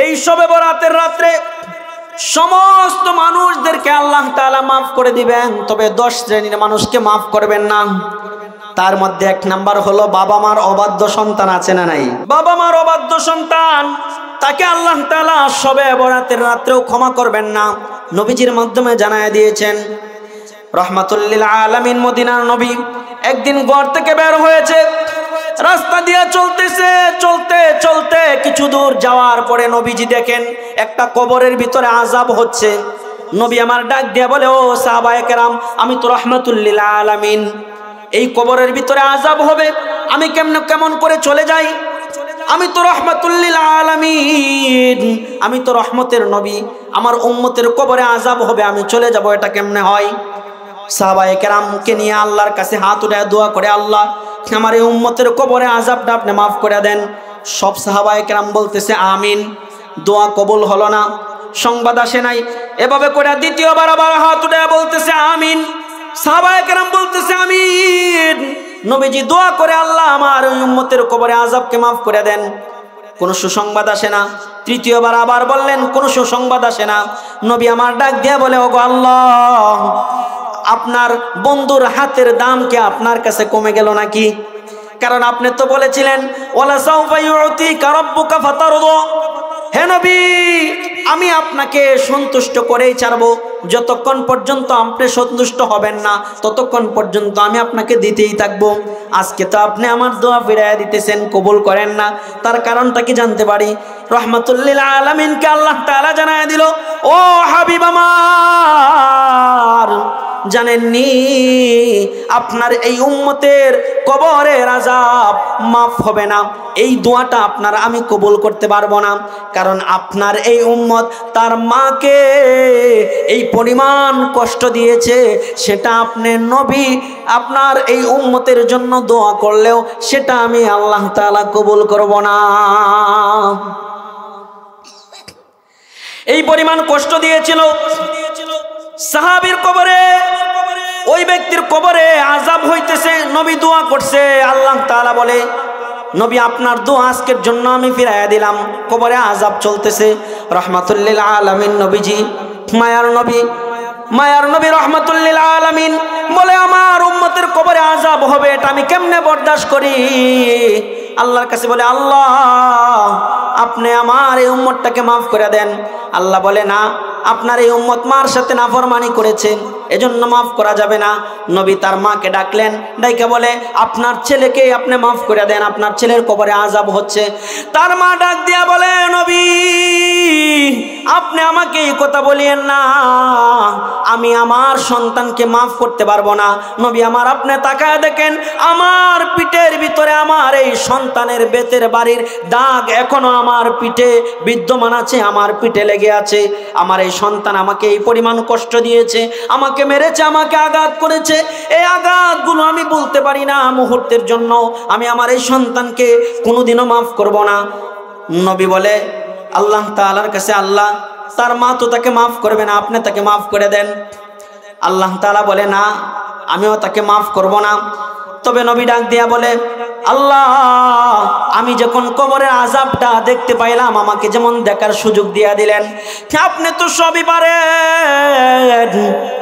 এই শবে বরাতের রাত্রে সমস্ত মানুষদেরকে আল্লাহ তাআলা মাফ করে দিবেন, তবে 10 শ্রেণীর মানুষকে মাফ করবেন না। তার মধ্যে 1 নাম্বার হলো বাবা মার অবাধ্য সন্তান আছে না নাই? বাবা মার অবাধ্য সন্তান, তাকে আল্লাহ তাআলা শবে বরাতের রাত্রেও ক্ষমা করবেন না। নবীজির মাধ্যমে জানায় দিয়েছেন, রহমাতুল লিল আলামিন মদিনার নবী একদিন ঘর থেকে বের হয়েছে, রাস্তা দিয়ে চলতেছে, চলতে চলতে কিছু দূর যাওয়ার পরে নবীজি দেখেন একটা কবরের ভিতরে আযাব হচ্ছে। নবী আমার ডাক দিয়ে বলে, ও সাহাবায়ে কেরাম, আমি তো রহমাতুল লিল আলামিন, এই কবরের ভিতরে আযাব হবে, আমি কেমন করে চলে যাই? আমি তো রহমাতুল লিল আলামিন, আমি তো রহমতের নবী, আমার উম্মতের কবরে আযাব হবে, আমি চলে যাব, এটা কেমনে হয়? সাহাবায়ে কেরামকে নিয়ে আল্লাহর কাছে হাত উঠায় দোয়া করে, আল্লাহ আমার এই উম্মতের কবরে আযাবটা আপনি মাফ করে দেন। সব সাহাবায়ে কেরাম বলতেছে আমিন। দোয়া কবুল হলো না, সংবাদ আসে নাই। এভাবে করে দ্বিতীয়বার আবার হাত উঠায় বলতেছে আমিন। সাহাবায়ে কেরাম বলতেছে আমিন। নবীজি দোয়া করে, আল্লাহ আমার এই উম্মতের কবরে আযাবকে মাফ করে দেন। কোনো সুসংবাদ আসে না। তৃতীয়বার আবার বললেন, কোনো সুসংবাদ আসে না। নবী আমার ডাক দিয়ে বলে, ওগো আল্লাহ, আপনার বন্ধুর হাতের দাম কি আপনার কাছে কমে গেল নাকি? কারণ আপনি তো বলেছিলেন ওয়ালা সাউফা ইউতিকা রাব্বুকা ফাতারদা, হে নবী আমি আপনাকে সন্তুষ্ট করেই ছাড়বো, যতক্ষণ পর্যন্ত আপনি সন্তুষ্ট হবেন না ততক্ষণ পর্যন্ত আমি আপনাকে দিতেই থাকবো। আজকে তো আপনি আমার দোয়া ফিরাইয়া দিতেছেন, কবুল করেন না, তার কারণটা কি জানতে পারি? রহমাতুল লিল আলামিনকে আল্লাহ তাআলা জানায় দিল, ও হাবিব আমার, জানেননি আপনার এই উম্মতের কবরের আযাব মাফ হবে না, এই দোয়াটা আপনার আমি কবুল করতে পারবো না। কারণ আপনার এই উম্মত তার মাকে এই পরিমাণ কষ্ট দিয়েছে, সেটা আপনি নবী আপনার এই উম্মতের জন্য দোয়া করলেও সেটা আমি আল্লাহ তাআলা কবুল করব না। এই পরিমাণ কষ্ট দিয়েছিল সাহাবীর কবরে, ওই ব্যক্তির কবরে আযাব হইতেছে। নবী দোয়া করছে, আল্লাহ তাআলা বলে, নবী আপনার দোয়া আজকের জন্য আমি ফিরাইয়া দিলাম। কবরে আযাব চলতেছে। রহমাতুল লিল আলামিন নবীজি, মায়ার নবী রহমাতুল লিল আলামিন বলে, আমার উম্মতের কবরে আযাব হবে, এটা আমি কেমনে বরদাস্ত করি? আল্লাহর কাছে বলে, আল্লাহ আপনি আমার এই উম্মতটাকে মাফ করে দেন। আল্লাহ বলে, না, আপনার এই উম্মত মার সাথে নাফরমানি করেছে, এজন্য মাফ করা যাবে না। নবী তার মাকে ডাকলেন, ডাইকা বলে, আপনার ছেলেকে আপনি মাফ করে দেন, আপনার ছেলের কবরে আযাব হচ্ছে। তার মা ডাক দিয়া বলে, নবী আপনি আমাকে এই কথা বলিয়েন না, আমি আমার সন্তানকে মাফ করতে পারবো না। নবী আমার, আপনি তাকায় দেখেন আমার পিঠের ভিতরে আমার এই সন্তানের বেতের বাড়ির দাগ এখনো আমার পিঠে বিদ্যমান আছে, আমার পিঠে লেগে আছে। আমার এই সন্তান আমাকে এই পরিমাণ কষ্ট দিয়েছে, আমাকে মেরেছে, আমাকে আঘাত করেছে। এই আঘাতগুলো আমি বলতে পারি না মুহূর্তের জন্য, আমি আমার এই সন্তানকে কোনোদিনও মাফ করব না। নবী বলে আল্লাহ তাআলার কাছে, আল্লাহ তার মা তো তাকে মাফ করবে না, আপনি তাকে মাফ করে দেন। আল্লাহ তাআলা বলে, না, আমিও তাকে মাফ করব না। তবে নবী ডাক দিয়া বলে, আল্লাহ আমি যখন কবরের আযাবটা দেখতে পাইলাম, আমাকে যেমন দেখার সুযোগ দিয়া দিলেন, আপনি তো সবই পারেন,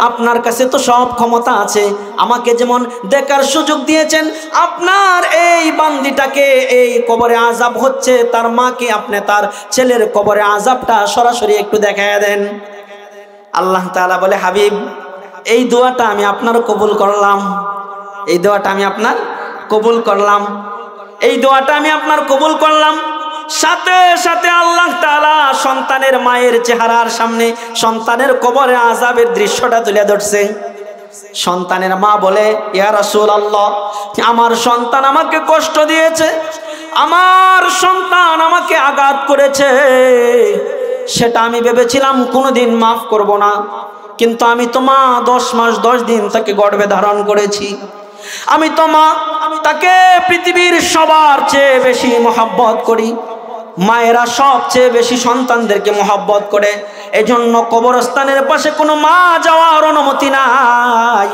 আপনার কাছে তো সব ক্ষমতা আছে, আমাকে যেমন দেখার সুযোগ দিয়েছেন, আপনার এই বান্দিটাকে এই কবরে আযাব হচ্ছে, তার মাকে আপনি তার ছেলের কবরে আযাবটা সরাসরি একটু দেখায় দেন। আল্লাহ তাআলা বলে, হাবিব এই দোয়াটা আমি আপনার কবুল করলাম, এই দোয়াটা আমি আপনার কবুল করলাম, এই দোয়াটা আমি আপনার কবুল করলাম। সাথে সাথে আল্লাহ তাআলা সন্তানের মায়ের চেহারার সামনে সন্তানের কবরে আযাবের দৃশ্যটা তুলে ধরছে। সন্তানের মা বলে, ইয়া রাসূলুল্লাহ, আমার সন্তান আমাকে কষ্ট দিয়েছে, আমার সন্তান আমাকে আঘাত করেছে, সেটা আমি ভেবেছিলাম কোনোদিন মাফ করব না, কিন্তু আমি তো মা 10 মাস 10 দিন তাকে গর্ভে ধারণ করেছি, আমি তো মা তাকে পৃথিবীর সবার চেয়ে বেশি মহব্বত করি। মায়েরা সবচেয়ে বেশি সন্তানদেরকে মহব্বত করে, এজন্য কবরস্থানের পাশে কোনো মা যাওয়ার অনুমতি নাই।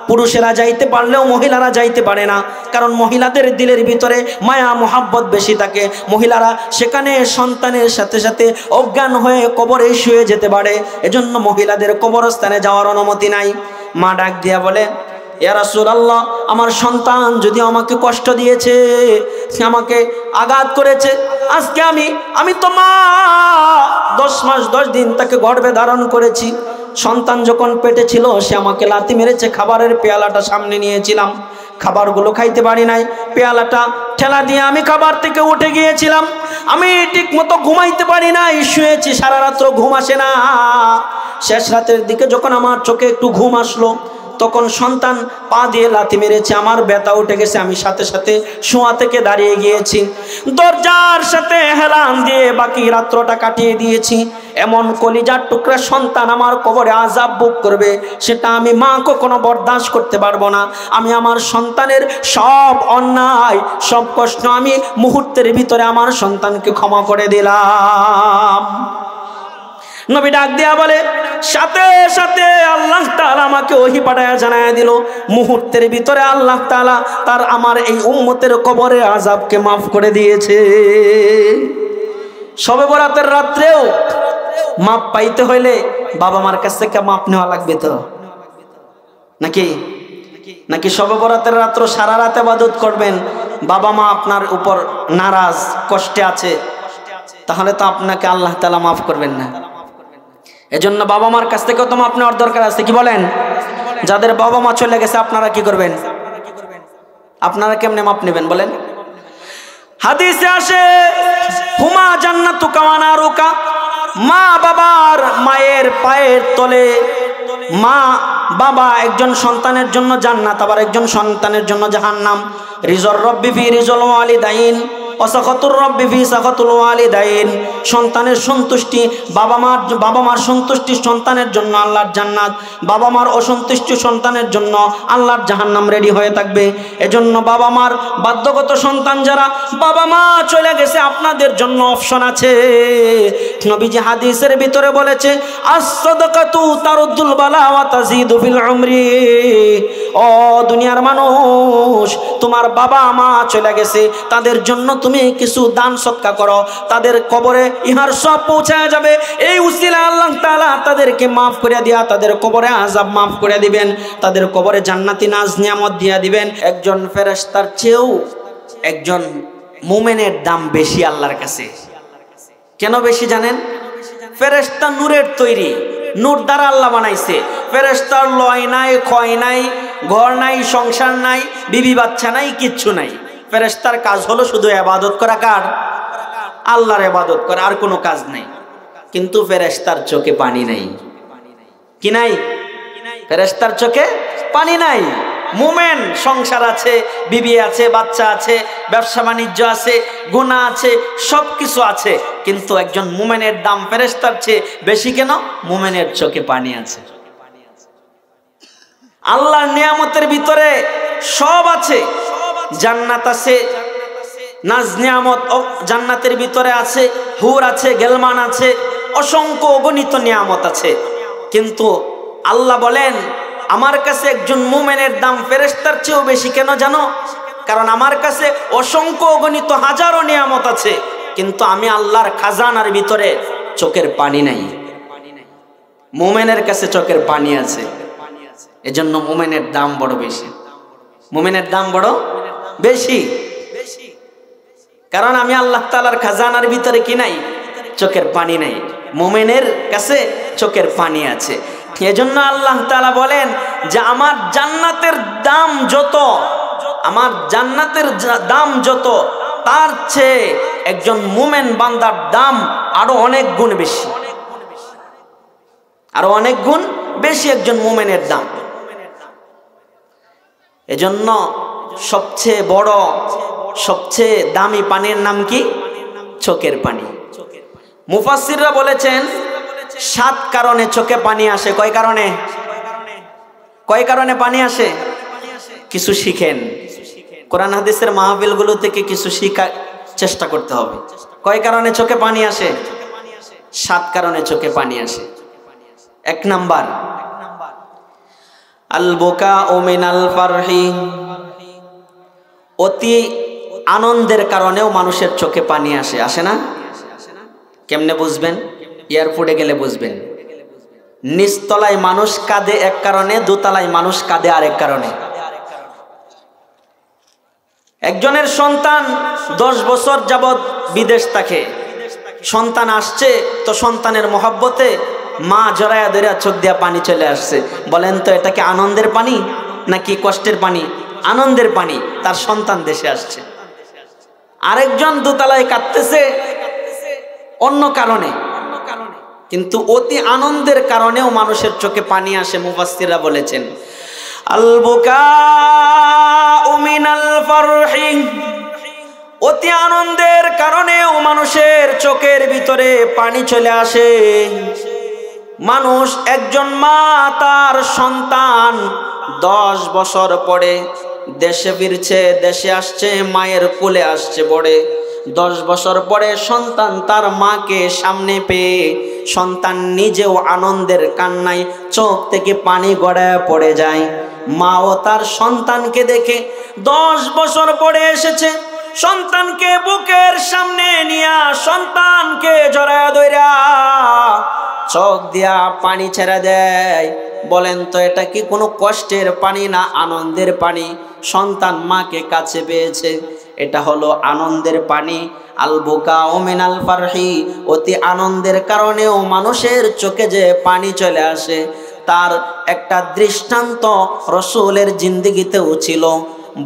পুরুষেরা যাইতে পারলেও মহিলারা যাইতে পারে না, কারণ মহিলাদের দিলের ভিতরে মায়া মোহাব্বত বেশি থাকে। মহিলারা সেখানে সন্তানের সাথে সাথে অজ্ঞান হয়ে কবরে শুয়ে যেতে পারে, এজন্য মহিলাদের কবরস্থানে যাওয়ার অনুমতি নাই। মা ডাক দিয়া বলে, ইয়া রাসূলুল্লাহ, আমার সন্তান যদি আমাকে কষ্ট দিয়েছে, আমাকে আঘাত করেছে, আজকে আমি তো মা 10 মাস 10 দিন তাকে গর্ভে ধারণ করেছি। সন্তান যখন পেটে ছিল সে আমাকে লাথি মেরেছে, খাবারের পেয়ালাটা সামনে নিয়েছিলাম, খাবারগুলো খাইতে পারি নাই, পেয়ালাটা ঠেলা দিয়ে আমি খাবার থেকে উঠে গিয়েছিলাম। আমি ঠিক মতো ঘুমাইতে পারি নাই, শুয়েছি, সারা রাত্র ঘুম আসে না। শেষ রাতের দিকে যখন আমার চোখে একটু ঘুম আসলো, তখন সন্তান পা দিয়ে লাথি মেরেছে, আমার ব্যথা উঠে গেছে। আমি সাথে সাথে শোয়া থেকে দাঁড়িয়ে গিয়েছি, দরজার সাথে হেলান দিয়ে বাকি রাত্রটা কাটিয়ে দিয়েছি। এমন কলিজার টুকরা সন্তান আমার কবরে আযাব ভোগ করবে, সেটা আমি মা কখনো বরদাস্ত করতে পারবো না। আমি আমার সন্তানের সব অন্যায়, সব কষ্ট আমি মুহূর্তের ভিতরে আমার সন্তানকে ক্ষমা করে দিলাম। নবী ডাক দিয়া বলে, সাথে সাথে আল্লাহ তাআলা আমাকে ওহী পাঠায়া জানায়া দিল, মুহূর্তের ভিতরে আল্লাহ তাআলা তার আমার এই উম্মতের কবরের আযাবকে মাফ করে দিয়েছে। শবে বরাতের রাত্রেও মাপ পাইতে হইলে বাবা মার কাছ থেকে মাপ নেওয়া লাগবে তো নাকি শবে বরাতের রাত্র সারা রাত ইবাদত করবেন, বাবা মা আপনার উপর নারাজ, কষ্টে আছে, তাহলে তো আপনাকে আল্লাহ তাআলা মাফ করবেন না। এজন্য বাবা মার কাছ থেকেও তো মাপ নেওয়ার দরকার আছে, কি বলেন? যাদের বাবা মা চলে গেছে আপনারা কি করবেন? আপনারা কেমনে মাপ নেবেন বলেন? হাদিসে আসে, হুমা জান্নাতুকা ওয়া নারুকা, মা বাবার, মায়ের পায়ের তলে, মা বাবা একজন সন্তানের জন্য জান্নাত, আবার একজন সন্তানের জন্য জাহান্নাম। রিজর রব্বি ফি রিজল ওয়ালিদাইন ওয়াসাখাতুর রব্বি ফি সাখাতুল ওয়ালিদাইন। সন্তানের সন্তুষ্টি, বাবা মার সন্তুষ্টি সন্তানের জন্য আল্লাহর জান্নাত, বাবা মার অসন্তুষ্টি সন্তানের জন্য আল্লাহর জাহান্নাম রেডি হয়ে থাকবে। এজন্য বাবা মার বাধ্যগত সন্তান যারা, বাবা মা চলে গেছে, আপনাদের জন্য অপশন আছে। নবীজি হাদিসের ভিতরে বলেছে, আস-সাদাকাতু তারুদ্দুল বালা ওয়া তাজিদু ফিল উমরি। ও দুনিয়ার মানুষ, তোমার বাবা মা চলে গেছে, তাদের জন্য তুমি কিছু দান সদকা করো, তাদের কবরে ইহার সব পৌঁছায় যাবে। এই উসিলা আল্লাহ তাআলা তাদেরকে মাফ করে দিয়া তাদের কবরে আযাব মাফ করে দিবেন, তাদের কবরে জান্নাতি নাজ নিয়ামত দিয়া দিবেন। একজন ফেরেশতার চেয়েও একজন মুমিনের দাম বেশি আল্লাহর কাছে। কেন বেশি জানেন? ফেরেশতা নূরের তৈরি, নূর দ্বারা আল্লাহ বানাইছে। ফেরেশতার লয় নাই, ক্ষয় নাই, ঘর নাই, সংসার নাই, বিবি বাচ্চা নাই, কিচ্ছু নাই। ফেরেশতার কাজ হলো শুধু ইবাদত করা। কার? আল্লাহর ইবাদত করা, আর কোনো কাজ নাই। কিন্তু ফেরেশতার চোখে পানি নাই। কি নাই? ফেরেশতার চোখে পানি নাই। মুমিন সংসার আছে, বিবি আছে, বাচ্চা আছে, ব্যবসা বাণিজ্য আছে, গুনাহ আছে, সব কিছু আছে, কিন্তু একজন মুমিনের দাম ফেরেশতার চেয়ে বেশি। কেন? মুমিনের চোখে পানি আছে। আল্লাহর নিয়ামতের ভিতরে সব আছে, জান্নাত আছে, নাজ নিয়ামত জান্নাতের ভিতরে আছে, হুর আছে, গেলমান আছে, অসংখ্য অগণিত নিয়ামত আছে। কিন্তু আল্লাহ বলেন, আমার কাছে একজন মুমিনের দাম ফেরেশতার চেয়েও বেশি। কেন জানো? কারণ আমার কাছে অসংখ্য অগণিত হাজারো নিয়ামত আছে, কিন্তু আমি আল্লাহর খাজানার ভিতরে চোখের পানি নাই। মুমিনের কাছে চোখের পানি আছে, এজন্য মুমিনের দাম বড় বেশি। মুমিনের দাম বড় বেশি, কারণ আমি আল্লাহ তাআলার খাজানার ভিতরে কি নাই? চোখের পানি নাই। মুমিনের কাছে চোখের পানি আছে। এজন্য আল্লাহ তাআলা বলেন যে আমার জান্নাতের দাম যত, আমার জান্নাতের দাম যত, তার চেয়ে একজন মুমিন বান্দার দাম আরো অনেক গুণ বেশি, আরো অনেক গুণ বেশি একজন মুমিনের দাম। এজন্য সবচেয়ে বড়, সবচেয়ে দামি পানির নাম কি? চোখের পানি। মুফাসসিররা বলেছেন 7 কারণে চোখে পানি আসে। কয় কারণে? কয় কারণে পানি আসে? কিছু শিখেন, কোরআন হাদিসের মাহফিলগুলো থেকে কিছু শিখার চেষ্টা করতে হবে। কয় কারণে চোখে পানি আসে? 7 কারণে চোখে পানি আসে। 1 নাম্বার, আল বুকাউ মিনাল ফারহি, অতি আনন্দের কারণেও মানুষের চোখে পানি আসে, আসে না? কেমনে বুঝবেন? এয়ারপোর্টে গেলে বুঝবেন। নিচতলায় মানুষ কাঁদে এক কারণে, দোতলায় মানুষ কাঁদে আরেক কারণে। একজনের সন্তান 10 বছর যাবৎ বিদেশ থাকে, সন্তান আসছে তো সন্তানের মহব্বতে মা জড়ায়া ধরে চোখ দিয়া পানি চলে আসছে। বলেন তো এটা কি আনন্দের পানি নাকি কষ্টের পানি? আনন্দের পানি, তার সন্তান দেশে আসছে। আরেকজন দোতলায় কাঁদতেছে অন্য কারণে, কিন্তু অতি আনন্দের কারণেও মানুষের চোখে পানি আসে। মুফাসসিররা বলেছেন আল বুকাউ মিনাল ফারহি, অতি আনন্দের কারণেও মানুষের চোখের ভিতরে পানি চলে আসে। মানুষ, একজন মা তার সন্তান 10 বছর পরে দেশে ফিরছে, দেশে আসছে, মায়ের কোলে আসছে বড়ে। 10 বছর পরে সন্তান তার মাকে সামনে পেয়ে সন্তান নিজেও আনন্দের কান্নায় চোখ থেকে পানি গড়ায় পড়ে যায়। মাও তার সন্তানকে দেখে 10 বছর পরে এসেছে, সন্তানকে বুকের সামনে নিয়া সন্তানকে জড়ায় ধইরা চোখ দিয়া পানি ছেড়ে দেয়। বলেন তো এটা কি কোনো কষ্টের পানি না আনন্দের পানি? সন্তান মাকে কাছে পেয়েছে, এটা হলো আনন্দের পানি। আল বুকাউ মিনাল ফারহি, অতি আনন্দের কারণেও মানুষের চোখে যে পানি চলে আসে, তার একটা দৃষ্টান্ত রসুলের জিন্দেগিতেও ছিল।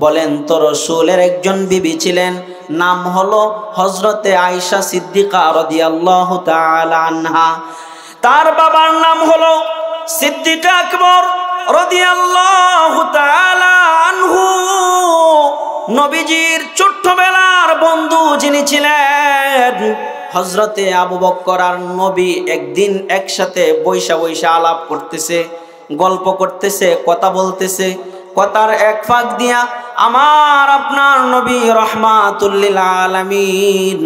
বলেন তো রসুলের একজন বিবি ছিলেন, নাম হলো হযরতে আয়েশা সিদ্দিকা রাদিয়াল্লাহু তাআলা আনহা। তার বাবার নাম হলো সিদ্দিক আকবর রাদিয়াল্লাহু তাআলা আনহু। নবীজির ছোট্টবেলার বন্ধু যিনি ছিলেন হযরতে আবু বকর আর নবী একদিন একসাথে বৈশা বৈশা আলাপ করতেছে, গল্প করতেছে, কথা বলতেছে। কথার এক ফাঁক দিয়া আমার আপনার নবী রহমাতুল লিল আলামিন,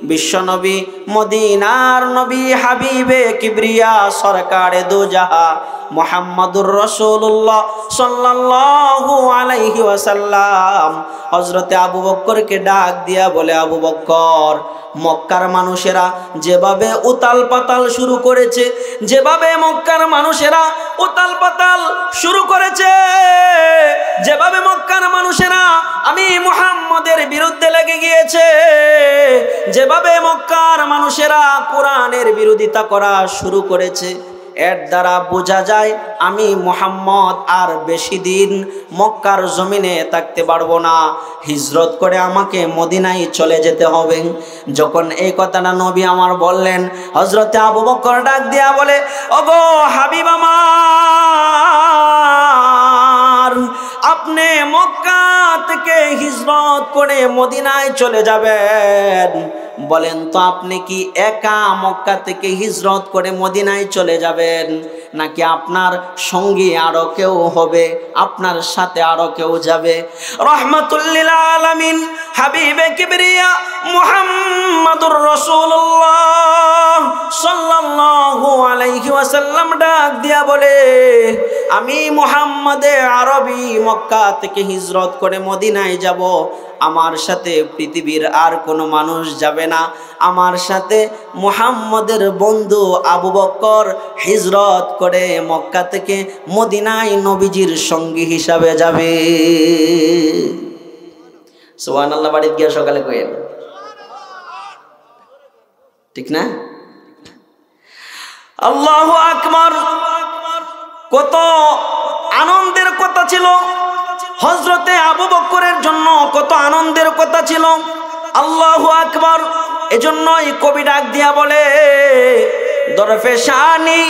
বিশ্ব নবী, মদিনার নবী, হাবিবে কিবরিয়া, সরকারে দু জাহা মুহাম্মাদুর রাসূলুল্লাহ সাল্লাল্লাহু আলাইহি ওয়াসাল্লাম হযরতে আবু বকরকে ডাক দিয়া বলে, আবু বকর, মক্কার মানুষেরা যেভাবে উতাল পাতাল শুরু করেছে, যেভাবে মক্কার মানুষেরা উতাল পাতাল শুরু করেছে, যেভাবে মক্কার মানুষেরা আমি মুহাম্মদের বিরুদ্ধে লেগে গিয়েছে, যেভাবে মক্কার মানুষেরা কোরআনের বিরোধিতা করা শুরু করেছে, এর দ্বারা বোঝা যায় আমি মুহাম্মদ আর বেশি দিন মক্কার জমিনে থাকতে পারবো না, হিজরত করে আমাকে মদিনায় চলে যেতে হবে। যখন এই কথাটা নবী আমার বললেন, হযরতে আবু বকর ডাক দিয়া বলে, ওগো হাবিব আমার, আপনি মক্কা থেকে হিজরত করে মদিনায় চলে যাবেন, বলেন তো আপনি কি একা মক্কা থেকে হিজরত করে মদিনায় চলে যাবেন, নাকি আপনার সঙ্গী আরো কেউ হবে, আপনার সাথে আরো কেউ যাবে? রহমাতুল লিল আলামিন হাবিবে কিবরিয়া মুহাম্মাদুর রাসূলুল্লাহ সাল্লাল্লাহু আলাইহি ওয়াসাল্লাম ডাক দিয়া বলে, আমি মুহাম্মদে আরবি মক্কা থেকে হিজরত করে মদিনায় যাব, আমার সাথে পৃথিবীর আর কোনো মানুষ যাবে না, আমার সাথে মুহাম্মদের বন্ধু আবু বকর হিজরত করে মক্কা থেকে মদিনায় নবীজির সঙ্গী হিসাবে যাবে। সুবহানাল্লাহ। বাড়িতে গিয়ে সকালে কইেন, ঠিক না? আল্লাহু আকবার। কত আনন্দের কথা ছিল হযরতে আবু বকরের জন্য, কত আনন্দের কথা ছিল। আল্লাহু আকবার। এজন্যই কবি ডাক দিয়া বলে, দরফে শানি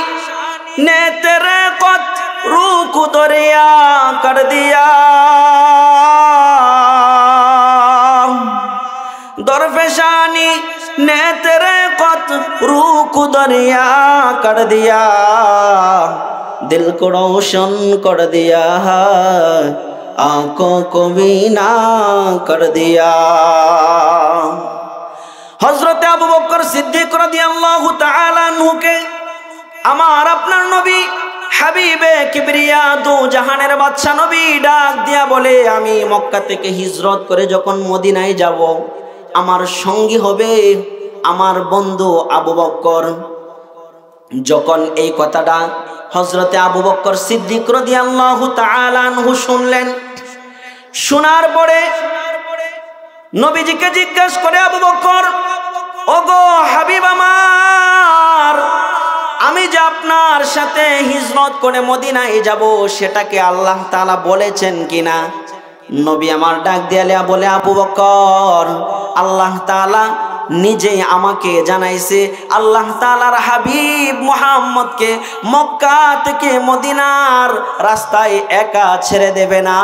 নে তেরে কত রুকু দরিয়া কর দিয়া, দরফে শানি নে তেরে কত রুকু দরিয়া কর দিয়া, दिल को रोशन कर दिया, आंखों को बीना कर दिया। हजरत अबू बकर सिद्दीक রাদিয়াল্লাহু তাআলা আনহুকে আমার আপনার নবী হাবিবে কিবরিয়া দু জাহানের বাদশা নবী ডাক দিয়া বলে, আমি মক্কা থেকে হিজরত করে যখন মদিনায় যাব, আমার সঙ্গী হবে আমার বন্ধু আবু বকর। যখন এই কথাটা হযরতে আবু বকর সিদ্দিক রাদিয়াল্লাহু তাআলা আনহু শুনলেন, শোনার পরে নবীজিকে জিজ্ঞাসা করে আবু বকর, ওগো হাবিব আমার, আমি যে আপনার সাথে হিজরত করে মদিনায় যাব, সেটাকে আল্লাহ তাআলা বলেছেন কিনা? নবী আমার ডাক দিয়া বলে, আবু বকর, আল্লাহ তাআলা নিজেই আমাকে জানাইছে আল্লাহ তাআলার হাবিব মুহাম্মদকে মক্কা থেকে মদিনার রাস্তায় একা ছেড়ে দেবে না,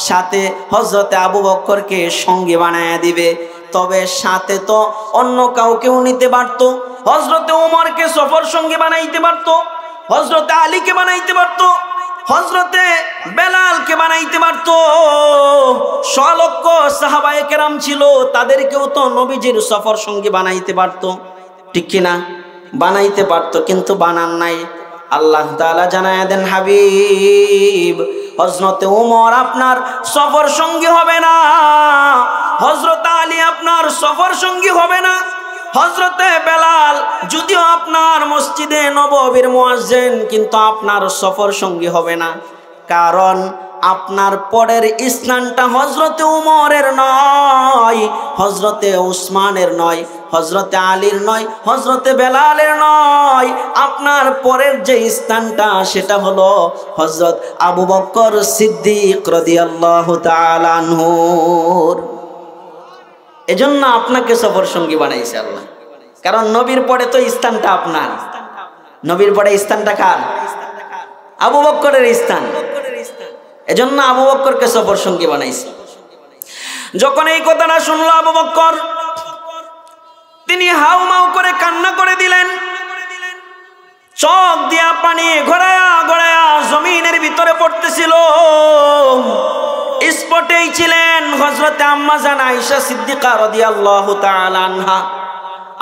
সাথে হযরতে আবু বকরকে সঙ্গী বানায়া দিবে। তবে সাথে তো অন্য কাউকেও নিতে পারত, হযরতে ওমরকে সফর সঙ্গী বানাইতে পারত, হযরতে আলীকে বানাইতে পারত, হযরতে বেলালকে বানাইতে পারত, লক্ষ সাহাবায়ে কেরাম ছিল, তাদেরকেও তো নবীজির সফর সঙ্গী বানাইতে পারত, ঠিক কিনা? বানাইতে পারত, কিন্তু বানান নাই। আল্লাহ তাআলা জানায়া দেন, হাবিব হযরতে ওমর আপনার সফর সঙ্গী হবে না, হযরত আলী আপনার সফর সঙ্গী হবে না, হযরতে বেলাল যদিও আপনার মসজিদে নববীর মুয়াজ্জিন, কিন্তু আপনার সফর সঙ্গী হবে না। কারণ আপনার পরের স্থানটা হযরতে ওমরের নয়, হযরতে উসমানের নয়, হযরতে আলীর নয়, হযরতে বেলালের নয়, আপনার পরের যে স্থানটা সেটা হলো হযরত আবু বকর সিদ্দিক রাদিয়াল্লাহু তাআলা আনহুর। এজন্য আপনাকে সফর সঙ্গী বানাইছে আল্লাহ, কারণ নবীর পরে তো স্থানটা আপনার, নবীর পরে স্থানটা কার? আবু বকরের স্থান। এজন্য আবু বকরকে সফর সঙ্গী বানাইছে। যখন এই কথাটা শুনলো আবু বকর, তিনি হাউমাউ করে কান্না করে দিলেন, চোখ দিয়া পানি গড়ায়া গড়ায়া জমিনের ভিতরে পড়তেছিল। স্পটেই ছিলেন হযরতে আম্মাজান আয়েশা সিদ্দিকা রাদিয়াল্লাহু তাআলা আনহা।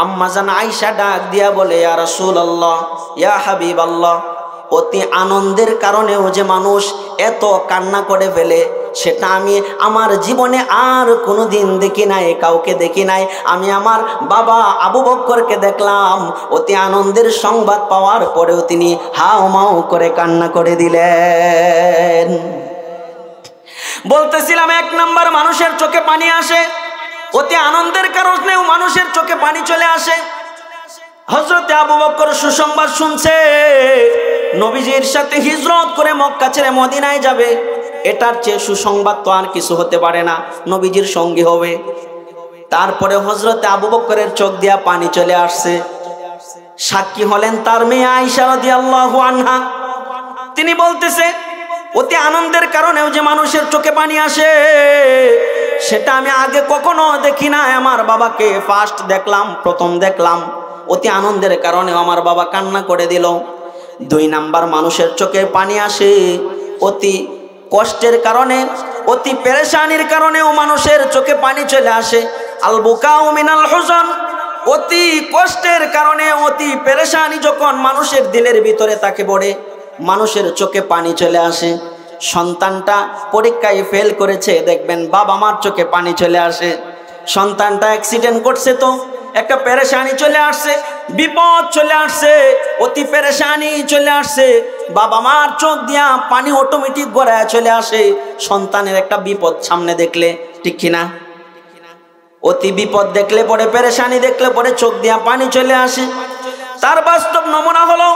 আম্মাজান আয়েশা ডাক দিয়া বলে, ইয়া রাসূলুল্লাহ, ইয়া হাবিবাল্লাহ, অতি আনন্দের কারণেও যে মানুষ এত কান্না করে ফেলে, সেটা আমি আমার জীবনে আর কোনোদিন দেখি নাই, কাউকে দেখি নাই। আমি আমার বাবা আবু বকরকে দেখলাম, অতি আনন্দের সংবাদ পাওয়ার পরেও তিনি হাউমাউ করে কান্না করে দিলেন। বলতেছিলাম, এক নাম্বার মানুষের চোখে পানি আসে, অতি আনন্দের কারণেও মানুষের চোখে পানি চলে আসে। হযরতে আবু বকর সুসংবাদ শুনছে, নবীজির সাথে হিজরত করে মক্কা ছেড়ে মদিনায় যাবে, এটার চেয়ে সুসংবাদ তো আর কিছু হতে পারে না, নবীজির সঙ্গী হবে। তারপরে হযরতে আবু বকরের চোখ দিয়া পানি চলে আসছে। সাক্ষী হলেন তার মেয়ে আয়েশা রাদিয়াল্লাহু আনহা। তিনি বলতেছে, অতি আনন্দের কারণেও যে মানুষের চোখে পানি আসে, সেটা আমি আগে কখনো দেখি না। আমার বাবাকে ফার্স্ট দেখলাম, প্রথম দেখলাম, অতি আনন্দের কারণেও আমার বাবা কান্না করে দিল। দুই নাম্বার মানুষের চোখে পানি আসে অতি কষ্টের কারণে, অতি পেরেশানির কারণেও মানুষের চোখে পানি চলে আসে। আল বুকাউ মিনাল হুজন, অতি কষ্টের কারণে, অতি পেরেশানি যখন মানুষের দিলের ভিতরে তাকে পড়ে, মানুষের চোখে পানি চলে আসে। সন্তানটা পরীক্ষায় ফেল করেছে, দেখবেন বাবা মার চোখে পানি চলে আসে। সন্তানটা অ্যাক্সিডেন্ট করছে, তো একটা পেরেশানি চলে আসছে, বিপদ চলে আসছে, অতি পেরেশানি চলে আসছে, বাবা মার চোখ দিয়া পানি অটোমেটিক গড়ায় চলে আসে সন্তানের একটা বিপদ সামনে দেখলে, ঠিক কিনা? অতি বিপদ দেখলে পরে, পেরেশানি দেখলে পরে চোখ দিয়া পানি চলে আসে। তার বাস্তব নমুনা হলো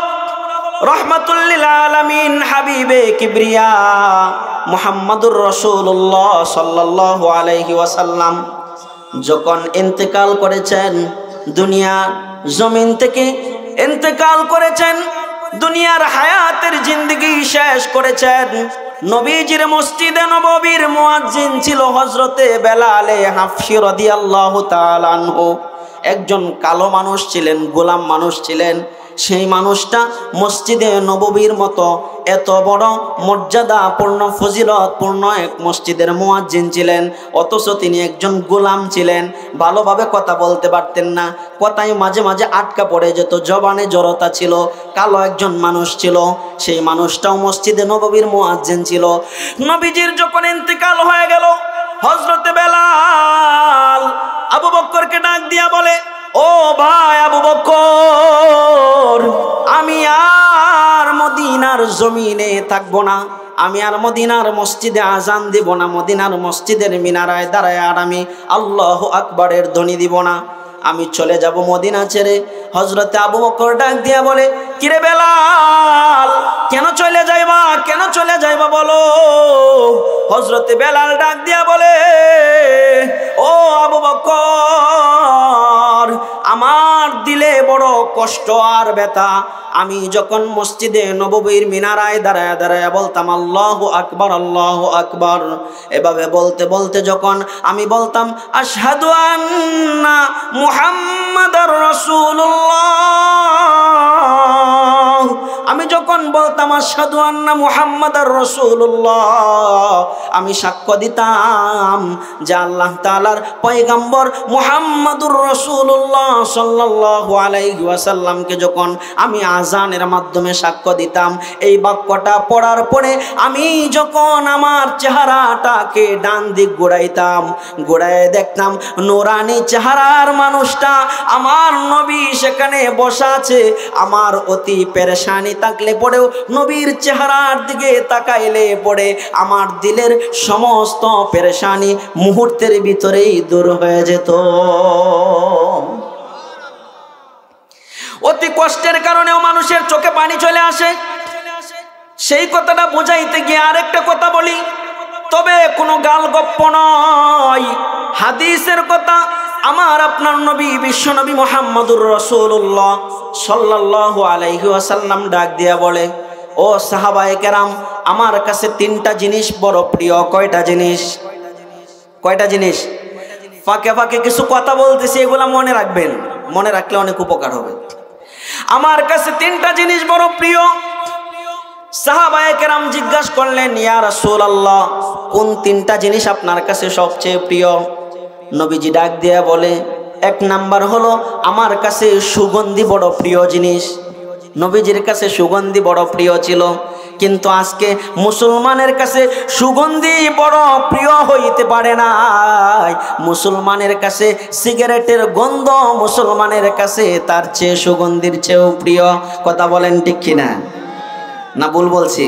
রহমাতুল লিল আলামিন হাবিবে কিবরিয়া মুহাম্মাদুর রাসূলুল্লাহ সাল্লাল্লাহু আলাইহি ওয়াসাল্লাম যখন ইন্তেকাল করেছেন, দুনিয়া জমিন থেকে ইন্তেকাল করেছেন, দুনিয়ার হায়াতের জিন্দেগি শেষ করেছেন। নবীজির মসজিদে নববীর মুয়াজ্জিন ছিল হযরতে বেলালে হাফসি রাদিয়াল্লাহু তাআলা আনহু। একজন কালো মানুষ ছিলেন, গোলাম মানুষ ছিলেন। সেই মানুষটা মসজিদে নববীর মতো এত বড় মর্যাদাপূর্ণ ফজিলতপূর্ণ এক মসজিদের মুয়াজ্জিন ছিলেন, অথচ তিনি একজন গোলাম ছিলেন। ভালোভাবে কথা বলতে পারতেন না, কথায় মাঝে মাঝে আটকা পড়ে যেত, জবানে জড়তা ছিল, কালো একজন মানুষ ছিল। সেই মানুষটাও মসজিদে নববীর মুয়াজ্জিন ছিল। নবীজির যখন ইন্তেকাল হয়ে গেল, হযরতে বেলাল আবু বকরকে ডাক দিয়া বলে, ও ভাই আবু বকর, আমি আর মদিনার জমিনে থাকবো না, আমি আর মদিনার মসজিদে আজান দিব না, মদিনার মসজিদের মিনারায় দাঁড়ায় আর আমি আল্লাহু আকবারের ধ্বনি দিব না, আমি চলে যাব মদিনা ছেড়ে। হযরতে আবু বকর ডাক দিয়া বলে, কিরে বেলাল, কেন চলে যাইবা, কেন চলে যাইবা বলো। হযরতে বেলাল ডাক দিয়া বলে, ও আবু বকর, আমার দিলে বড় কষ্ট আর ব্যথা। আমি যখন মসজিদে নববীর মিনারায় দাঁড়ায় দাঁড়ায় বলতাম আল্লাহু আকবার, আল্লাহু আকবার, এভাবে বলতে বলতে যখন আমি বলতাম আশহাদু আন্না মুহাম্মাদার রাসূলুল্লাহ, আমি যখন বলতাম আশহাদু আন্না মুহাম্মাদার রাসূলুল্লাহ, আমি সাক্ষ্য দিতাম যে আল্লাহ তাআলার পয়গম্বর মুহাম্মাদুর রাসূলুল্লাহ সাল্লাল্লাহু আলাইহি ওয়াসাল্লামকে যখন আমি আজানের মাধ্যমে সাক্ষ্য দিতাম, এই বাক্যটা পড়ার পরে আমি যখন আমার চেহারাটাকে ডান দিক ঘোরাইতাম, ঘোরায় দেখতাম নূরানি চেহারার মানুষটা আমার নবী সেখানে বসা আছে। আমার অতি পেরেশানি থাকলে পরেও নবীর চেহারার দিকে তাকাইলে পড়ে আমার দিলের সমস্ত পেরেশানি মুহূর্তের ভিতরেই দূর হয়ে যেত। অতি কষ্টের কারণেও মানুষের চোখে পানি চলে আসে। সেই কথাটা বোঝাইতে গিয়ে আরেকটা কথা বলি, তবে কোনো গাল গপ্প নয়, হাদিসের কথা। আমার আপনার নবী বিশ্বনবী মুহাম্মদুর রাসূলুল্লাহ সাল্লাল্লাহু আলাইহি ওয়াসাল্লাম ডাক দিয়া বলে, ও সাহাবায়ে কেরাম, আমার কাছে তিনটা জিনিস বড় প্রিয়। কয়টা জিনিস? কয়টা জিনিস? ফাঁকে ফাঁকে কিছু কথা বলতেছি, এগুলা মনে রাখবেন, মনে রাখলে অনেক উপকার হবে। আমার কাছে তিনটা জিনিস বড় প্রিয়। সাহাবায়ে কেরাম জিজ্ঞাসা করলেন, ইয়া রাসূলুল্লাহ, কোন তিনটা জিনিস আপনার কাছে সবচেয়ে প্রিয়? নবীজি ডাক দিয়া বলে, এক নাম্বার হলো আমার কাছে সুগন্ধি বড় প্রিয় জিনিস। নবীজির কাছে সুগন্ধি বড় প্রিয় ছিল, কিন্তু আজকে মুসলমানের কাছে সুগন্ধি বড় প্রিয় হইতে পারে না। মুসলমানের কাছে সিগারেটের গন্ধ মুসলমানের কাছে তার চেয়ে সুগন্ধির চেয়েও প্রিয়। কথা বলেন ঠিক কিনা? না ভুল বলছি?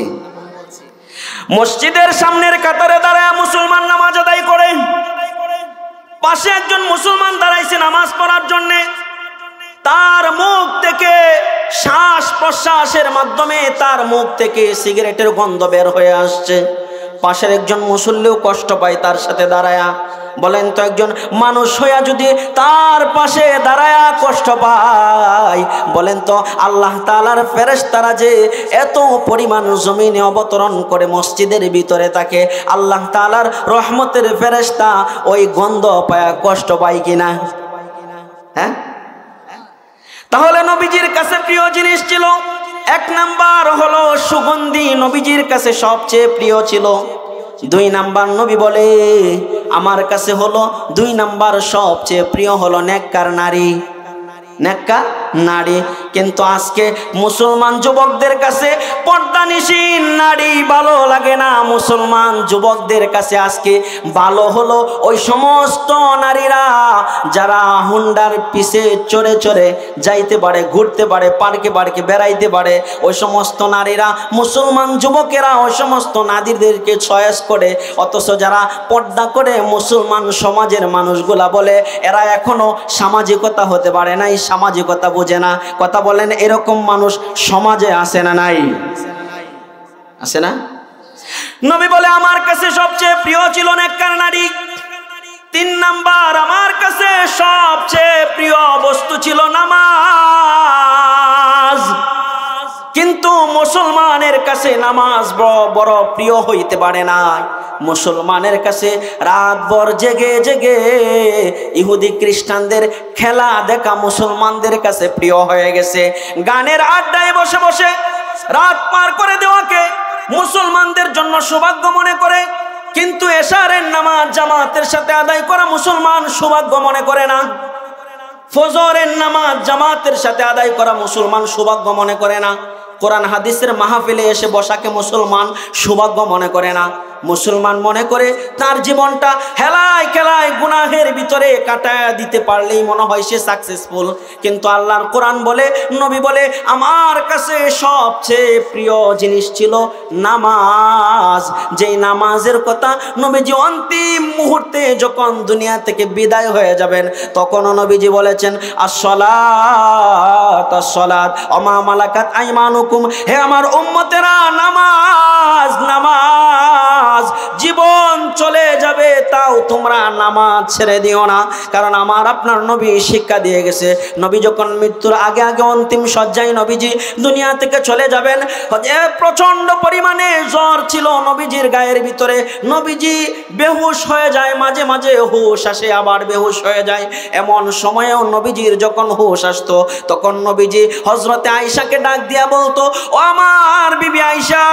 মসজিদের সামনের কাতারে দাঁড়ায় মুসলমান নামাজ আদায় করে, পাশে একজন মুসলমান দাঁড়াইছে নামাজ পড়ার জন্য। তার মুখ থেকে শ্বাস প্রশ্বাসের মাধ্যমে তার মুখ থেকে সিগারেটের গন্ধ বের হয়ে আসছে। পাশের একজন মুসল্লিও কষ্ট পায় তার সাথে দাঁড়ায়া। বলেন তো, একজন মানুষ হইয়া যদি তার পাশে দাঁড়ায়া কষ্ট পায়, বলেন তো আল্লাহ তাআলার ফেরেশতারা যে এত পরিমাণ জমিনে অবতরণ করে মসজিদের ভিতরে থাকে, আল্লাহ তাআলার রহমতের ফেরেশতা ওই গন্ধ পায়া কষ্ট পায় কিনা? হ্যাঁ? তাহলে নবীজির কাছে প্রিয় জিনিস ছিল, এক নাম্বার হলো সুগন্ধি, নবীজির কাছে সবচেয়ে প্রিয় ছিল। দুই নাম্বার নবী বলে, আমার কাছে হলো দুই নাম্বার সবচেয়ে প্রিয় হলো নেককার নারী, নেককার নারী। কিন্তু আজকে মুসলমান যুবকদের কাছে পর্দানিশীন নারী ভালো লাগে না। মুসলমান যুবকদের কাছে আজকে ভালো হলো ওই সমস্ত নারীরা যারা হুন্ডার পিছে চড়ে চড়ে যাইতে পারে, ঘুরতে পারে, পার্কে পার্কে বেড়াইতে পারে। ওই সমস্ত নারীরা, মুসলমান যুবকেরা ওই সমস্ত নারীদেরকে চয়েস করে। অথচ যারা পর্দা করে মুসলমান সমাজের মানুষগুলা বলে এরা এখনো সামাজিকতা হতে পারে নাই, সামাজিকতা বোঝে না। কথা বলেন, এরকম মানুষ সমাজে আছে না নাই? আছে না? নবী বলে, আমার কাছে সবচেয়ে প্রিয় ছিল নেককার নারী। তিন নাম্বার, আমার কাছে সবচেয়ে প্রিয় বস্তু ছিল নামাজ। কিন্তু মুসলমানের কাছে নামাজ বড় প্রিয় হইতে পারে না। মুসলমানের কাছে রাতভর জেগে জেগে ইহুদি খ্রিস্টানদের খেলা দেখা মুসলমানদের কাছে প্রিয় হয়ে গেছে। গানের আড্ডায় বসে বসে রাত পার করে দেওয়াকে মুসলমানদের জন্য সৌভাগ্য মনে করে, কিন্তু এশারের নামাজ জামাতের সাথে আদায় করা মুসলমান সৌভাগ্য মনে করে না। ফজরের নামাজ জামাতের সাথে আদায় করা মুসলমান সৌভাগ্য মনে করে না। কোরআন হাদিসের মাহফিলে এসে বসাকে মুসলমান সৌভাগ্য মনে করে না। মুসলমান মনে করে তার জীবনটা হেলায় খেলায় গুনাহের ভিতরে কাটায় দিতে পারলেই মনে হয় সে সাকসেসফুল। কিন্তু আল্লাহর কোরআন বলে, নবী বলে, আমার কাছে সবচেয়ে প্রিয় জিনিস ছিল নামাজ। যেই নামাজের কথা নবীজি অন্তিম মুহূর্তে যখন দুনিয়া থেকে বিদায় হয়ে যাবেন তখনও নবীজি বলেছেন, আসসালাত আসসালাত ওমা মালাকাত আইমানুকুম, হে আমার উম্মতেরা নামাজ নামাজ। জীবন চলে যাবে তাও তোমরা নামাজ ছেড়ে দিও না, কারণ আমার আপনার নবী শিক্ষা দিয়ে গেছে। নবী যখন মৃত্যুর আগে আগে অন্তিম শয্যায় নবীজি দুনিয়া থেকে চলে যাবেন, প্রচন্ড পরিমাণে জ্বর ছিল নবীজির গায়ের ভিতরে। নবীজি বেহুশ হয়ে যায়, মাঝে মাঝে হুশ আসে আবার বেহুশ হয়ে যায়। এমন সময়েও নবীজির যখন হুশ আসতো তখন নবীজি হযরতে আয়েশাকে ডাক দিয়া বলতো, ও আমার বিবি আয়েশা,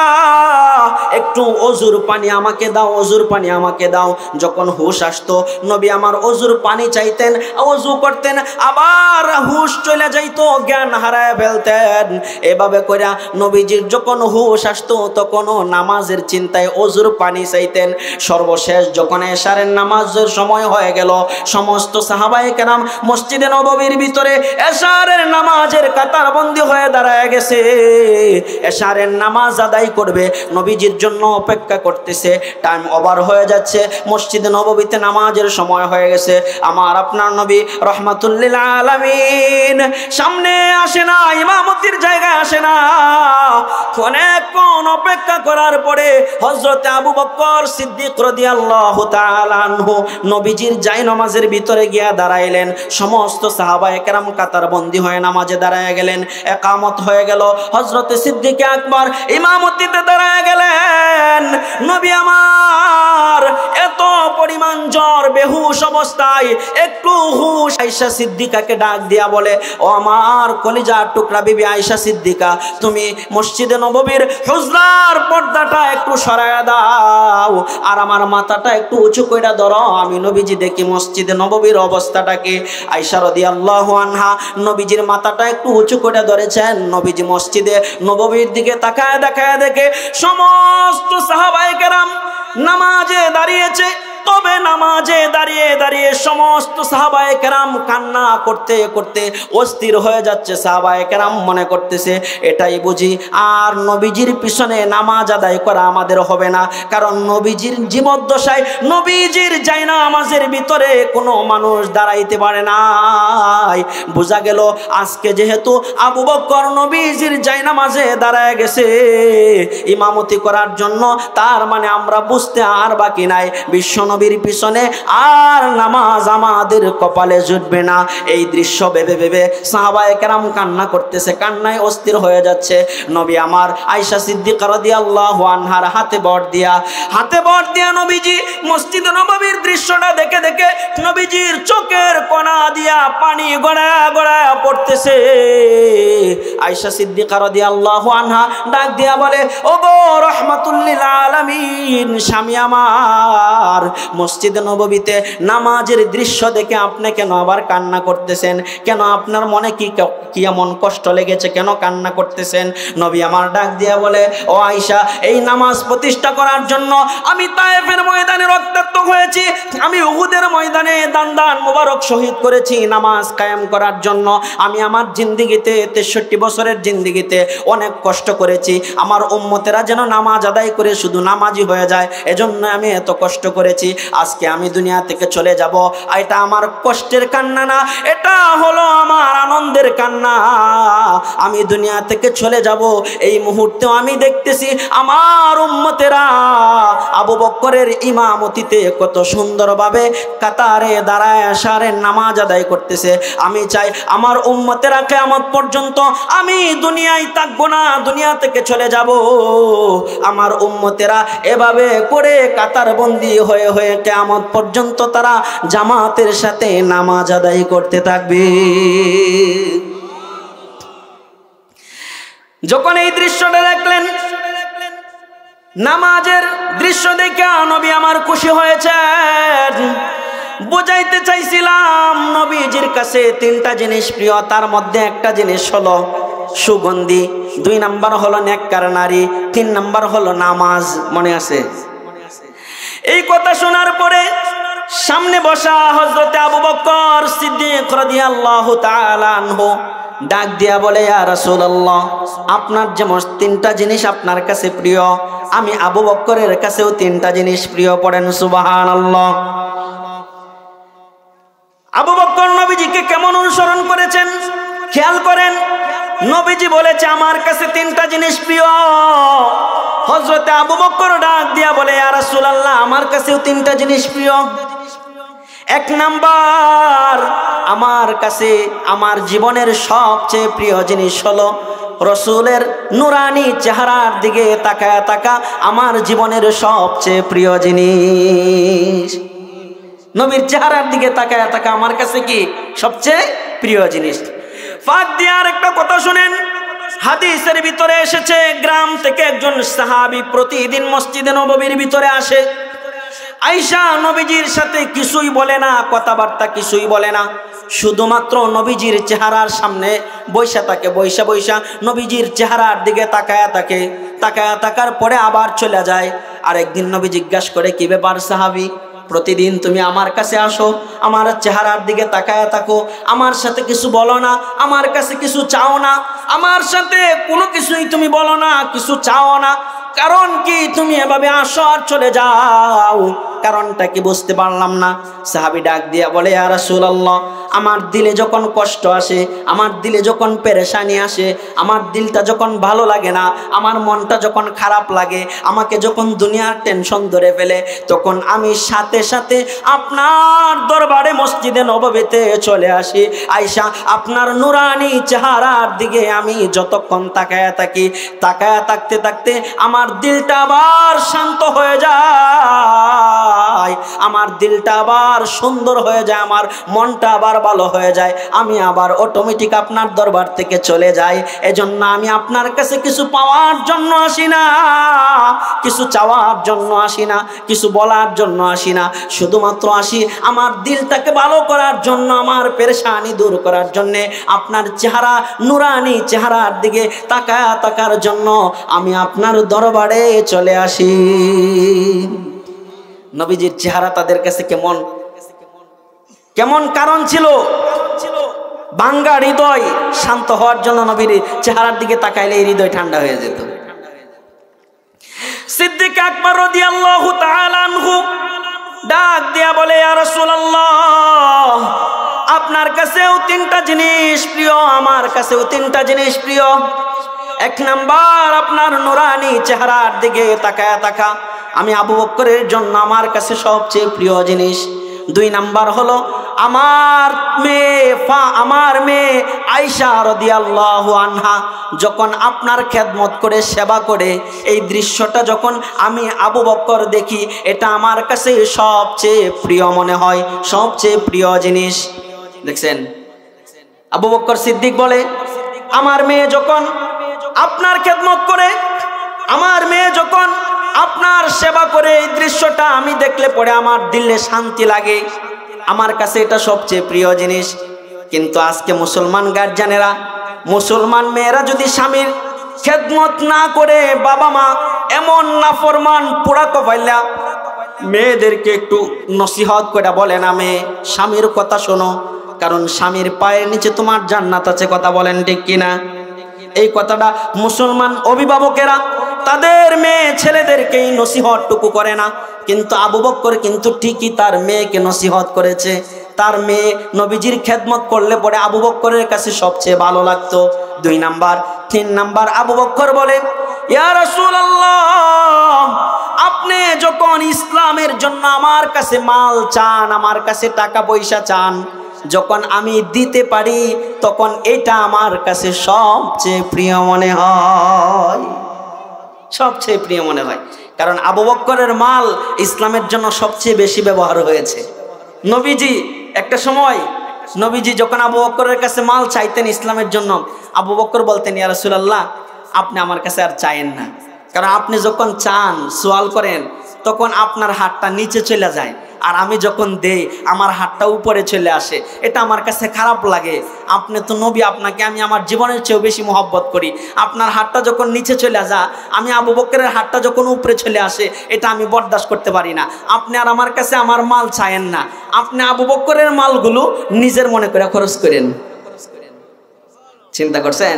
একটু অজুর পানি আমাকে দাও, অজুর পানি আমাকে দাও। যখন হুশ আসতো নবী আমার অজুর পানি চাইতেন, অজু করতেন, আবার হুশ চলে যাইতো, জ্ঞান হারায় ফেলতেন। এভাবে কইরা নবীজির যখন হুশ আসতো তখনও নামাজের চিন্তায় অজুর পানি চাইতেন। সর্বশেষ যখন এশারের নামাজের সময় হয়ে গেল, সমস্ত সাহাবায়ে কেরাম মসজিদে নববীর ভিতরে এশারের নামাজের কাতারবন্দি হয়ে দাঁড়ায় গেছে। এশারের নামাজ আদায় করবে, নবীজির জন্য অপেক্ষা করতেছে। টাইম ওভার হয়ে যাচ্ছে, মসজিদে নববীতে নামাজের সময় হয়ে গেছে। আমার আপনার নবী রহমাতুল্লিল আলামিন সামনে আসে না, ইমামতির জায়গায় আসে না। অনেকক্ষণ অপেক্ষা করার পরে হযরতে আবু বকর সিদ্দিক রাদিয়াল্লাহু তাআলা আনহু নবীজির জায়নামাজের ভিতরে গিয়া দাঁড়াইলেন। সমস্ত সাহাবায়ে কেরাম কাতারবন্দি হয়ে নামাজে দাঁড়ায় গেলেন। ইকামত হয়ে গেল, হযরতে সিদ্দিক আকবর ইমামতিতে দাঁড়ায় গেলেন। নবী আমার এত পরিমাণ জ্বর, বেহুশ অবস্থায়, একটু হুশ। আয়েশা সিদ্দিকাকে ডাক দিয়া বলে, ও আমার কলিজার টুকরা বিবি আয়েশা সিদ্দিকা, তুমি মসজিদে নববীর হুজরার পর্দাটা একটু সরায়া দাও আর আমার মাথাটা একটু উঁচু কইরা ধরো, আমি নবীজি দেখি মসজিদে নববীর অবস্থাটাকে। আয়েশা রাদিয়াল্লাহু আনহা নবীজির মাথাটা একটু উঁচু করে ধরেছেন। নবীজি মসজিদে নববীর দিকে তাকায় দেখায় দেখে সমস্ত সাহাবায়ে কেরাম নামাজে দাঁড়িয়েছে। তবে নামাজে দাঁড়িয়ে দাঁড়িয়ে সমস্ত সাহাবায়ে কেরাম কান্না করতে করতে অস্থির হয়ে যাচ্ছে। সাহাবায়ে কেরাম মনে করতেছে এটাই বুঝি আর নবীজির পিছনে নামাজ আদায় করা আমাদের হবে না, কারণ নবীজির জীবদ্দশায় নবীজির জায়নামাজের ভিতরে কোনো মানুষ দাঁড়াইতে পারে নাই। বোঝা গেল আজকে যেহেতু আবু বকর নবীজির জায়নামাজে দাঁড়ায় গেছে ইমামতি করার জন্য, তার মানে আমরা বুঝতে আর বাকি নাই বিশ্ব নবীর পিছনে আর নামাজ আমাদের কপালে জুটবে না। এই দৃশ্য ভেবে ভেবে সাহাবায়ে কেরাম কান্না করতেছে, কান্নায় অস্থির হয়ে যাচ্ছে। নবী আমার আয়েশা সিদ্দিকা রাদিয়াল্লাহু আনহার হাতে বর দিয়া নবীজি মসজিদ নববীর দৃশ্যটা দেখে দেখে নবীজির চোখের কোণা দিয়া পানি গড়ায়া গড়ায়া পড়তেছে। আয়েশা সিদ্দিকা রাদিয়াল্লাহু আনহা ডাক দিয়া বলে, ওগো রহমাতুল্লিল আলামিন স্বামী আমার, মসজিদে নববীতে নামাজের দৃশ্য দেখে আপনি কেন আবার কান্না করতেছেন? কেন আপনার মনে কি এমন কষ্ট লেগেছে? কেন কান্না করতেছেন? নবী আমার ডাক দিয়া বলে, ও আয়েশা, এই নামাজ প্রতিষ্ঠা করার জন্য আমি তায়েফের ময়দানে রক্তাক্ত হয়েছি, আমি উহুদের ময়দানে দান মোবারক শহীদ করেছি নামাজ কায়েম করার জন্য। আমি আমার জিন্দেগিতে 63 বছরের জিন্দেগিতে অনেক কষ্ট করেছি। আমার উম্মতেরা যেন নামাজ আদায় করে শুধু নামাজি হয়ে যায়, এজন্য আমি এত কষ্ট করেছি। আজকে আমি দুনিয়া থেকে চলে যাব, এটা আমার কষ্টের কান্না না, এটা হলো আমার আনন্দের কান্না। আমি দুনিয়া থেকে চলে যাব, এই মুহূর্তেও আমি দেখতেছি আমার উম্মতেরা আবু বকরের ইমামতিতে কত সুন্দরভাবে কাতারে দাঁড়ায় এশারের নামাজ আদায় করতেছে। আমি চাই আমার উম্মতেরা কিয়ামত পর্যন্ত আমি দুনিয়ায় থাকবো না, দুনিয়া থেকে চলে যাব। আমার উম্মতেরা এভাবে করে কাতারবন্দি হয়ে হয়ে কিয়ামত পর্যন্ত তারা জামাতের সাথে নামাজ আদায় করতে থাকবে। যখন এই দৃশ্যটা দেখলেন, নামাজের দৃশ্য দেখে নবী আমার খুশি হয়েছেন। বুঝাইতে চাইছিলাম নবীজির কাছে তিনটা জিনিস প্রিয়, তার মধ্যে একটা জিনিস হলো সুগন্ধি, 2 নাম্বার হলো নেককার নারী, 3 নাম্বার হলো নামাজ। মনে আছে? এই কথা শোনার পরে সামনে বসা হযরতে আবু বকর সিদ্দিক রাদিয়াল্লাহু তাআলা আনহু ডাক দিয়া বলে, ইয়া রাসূলুল্লাহ, আপনার যেমন 3টা জিনিস আপনার কাছে প্রিয়, আমি আবু বকরের কাছেও 3টা জিনিস প্রিয়। পড়েন সুবহানাল্লাহ। আবু বকর নবীজিকে কেমন অনুসরণ করেছেন খেয়াল করেন। নবীজি বলেছে আমার কাছে 3টা জিনিস প্রিয়। হযরতে আবু বকর ডাক দিয়া বলে, ইয়া রাসূলুল্লাহ, আমার কাছেও 3টা জিনিস প্রিয়। 1 নাম্বার, আমার কাছে আমার জীবনের সবচেয়ে প্রিয় জিনিস হলো রসুলের নুরানি চেহারার দিকে তাকায়া তাকা আমার জীবনের সবচেয়ে প্রিয় জিনিস। নবীর চেহারার দিকে তাকায়া তাকা আমার কাছে কি সবচেয়ে প্রিয় জিনিস। ফাঁক দিয়ে আরেকটা কথা শুনেন, হাদিসের ভিতরে এসেছে গ্রাম থেকে একজন সাহাবী প্রতিদিন মসজিদে নববীর ভিতরে আসে। আয়েশা নবীজির সাথে কিছুই বলে না, কথাবার্তা কিছুই বলে না, শুধুমাত্র নবীজির চেহারার সামনে বৈশা থাকে, বৈশা বৈশা নবীজির চেহারার দিকে তাকায়া থাকে। তাকায়া থাকার পরে আবার চলে যায়। আর একদিন নবী জিজ্ঞাসা করে, কি ব্যাপার সাহাবী, প্রতিদিন তুমি আমার কাছে আসো, আমার চেহারার দিকে তাকায়া থাকো, আমার সাথে কিছু বলো না, আমার কাছে কিছু চাও না, আমার সাথে কোনো কিছুই তুমি বলো না, কিছু চাও না, কারণ কি তুমি এভাবে আসো আর চলে যাও, কারণটা কি বুঝতে পারলাম না। সাহাবী ডাক দিয়া বলে, ইয়া রাসূলুল্লাহ, আমার দিলে যখন কষ্ট আসে, আমার দিলে যখন পেরেশানি আসে, আমার দিলটা যখন ভালো লাগে না, আমার মনটা যখন খারাপ লাগে, আমাকে যখন দুনিয়ার টেনশন ধরে ফেলে, তখন আমি সাথে সাথে আপনার দরবারে মসজিদে নববীতে চলে আসি। আয়েশা, আপনার নুরানি চেহারার দিকে আমি যতক্ষণ তাকায়া থাকি, তাকায়া থাকতে থাকতে আমার দিলটা আবার শান্ত হয়ে যায়, আমার দিলটা আবার সুন্দর হয়ে যায়, আমার মনটা আবার ভালো হয়ে যায়, আমি আবার অটোমেটিক আপনার দরবার থেকে চলে যাই। এজন্য আমি আপনার কাছে কিছু পাওয়ার জন্য আসি না, কিছু চাওয়ার জন্য আসি না, কিছু বলার জন্য আসি না, শুধুমাত্র আসি আমার দিলটাকে ভালো করার জন্য, আমার পেরেশানি দূর করার জন্যে, আপনার চেহারা নুরানি চেহারার দিকে তাকায়া থাকার জন্য আমি আপনার দরবারে চলে আসি। নবীজির চেহারা তাদের কাছে কেমন কেমন কারণ ছিল, ভাঙ্গা হৃদয় শান্ত হওয়ার জন্য নবীর চেহারার দিকে তাকাইলে হৃদয় ঠান্ডা হয়ে যেত। সিদ্দিক আকবর রাদিয়াল্লাহু তাআলা আনহু ডাক দিয়া বলে, ইয়া রাসূলুল্লাহ, আপনার কাছেও 3টা জিনিস প্রিয়, আমার কাছেও 3টা জিনিস প্রিয়। 1 নাম্বার, আপনার নুরানি চেহারার দিকে তাকায়া থাকা আমি আবু বকরের জন্য আমার কাছে সবচেয়ে প্রিয় জিনিস। 2 নাম্বার হলো আমার মেয়ে আয়েশা রাদিয়াল্লাহু আনহা যখন আপনার খেদমত করে সেবা করে, এই দৃশ্যটা যখন আমি আবু বকর দেখি, এটা আমার কাছে সবচেয়ে প্রিয় মনে হয়, সবচেয়ে প্রিয় জিনিস। দেখছেন, আবু বকর সিদ্দিক বলে, আমার মেয়ে যখন আপনার খেদমত করে, আমার মেয়ে যখন আপনার সেবা করে, এই দৃশ্যটা আমি দেখলে পরে আমার দিলে শান্তি লাগে, আমার কাছে এটা সবচেয়ে প্রিয় জিনিস। কিন্তু আজকে মুসলমান গার্জিয়ানেরা, মুসলমান মেয়েরা যদি স্বামীর খেদমত না করে, বাবা মা এমন নাফরমান পোড়া কপাইলা মেয়েদেরকে একটু নসিহত করে বলে না, মেয়ে স্বামীর কথা শোনো, কারণ স্বামীর পায়ের নিচে তোমার জান্নাত আছে। কথা বলেন ঠিক কিনা? এই কথাটা মুসলমান অভিভাবকেরা তাদের মেয়ে ছেলেদেরকে এই নসিহতটুকু করে না, কিন্তু আবু বকর কিন্তু ঠিকই তার মেয়েকে নসিহত করেছে। তার মেয়ে নবীজির খেদমত করলে পরে আবু বকরের কাছে সবচেয়ে ভালো লাগতো। 2 নাম্বার। 3 নাম্বার, আবু বকর বলে, ইয়া রাসূলুল্লাহ, আপনি যখন ইসলামের জন্য আমার কাছে মাল চান, আমার কাছে টাকা পয়সা চান, যখন আমি দিতে পারি তখন এটা আমার কাছে সবচেয়ে প্রিয় মনে হয়, সবচেয়ে প্রিয় মনে হয়। কারণ আবু বকরের মাল ইসলামের জন্য সবচেয়ে বেশি ব্যবহার হয়েছে। নবীজি একটা সময় নবীজি যখন আবু বকরের কাছে মাল চাইতেন ইসলামের জন্য, আবু বকর বলতেন, ইয়া রাসূলুল্লাহ, আপনি আমার কাছে আর চাইেন না, কারণ আপনি যখন চান সোয়াল করেন তখন আপনার হাতটা নিচে চলে যায়, আর আমি যখন দেই আমার হাতটা উপরে চলে আসে, এটা আমার কাছে খারাপ লাগে। আপনি তো নবী, আপনাকে আমি আমার জীবনের চেয়েও বেশি মহব্বত করি, আপনার হাতটা যখন নিচে চলে যায়, আমি আবু বকরের হাতটা যখন উপরে চলে আসে, এটা আমি বরদাস্ত করতে পারি না। আপনি আর আমার কাছে আমার মাল চায়েন না, আপনি আবু বকরের মালগুলো নিজের মনে করে খরচ করেন। চিন্তা করছেন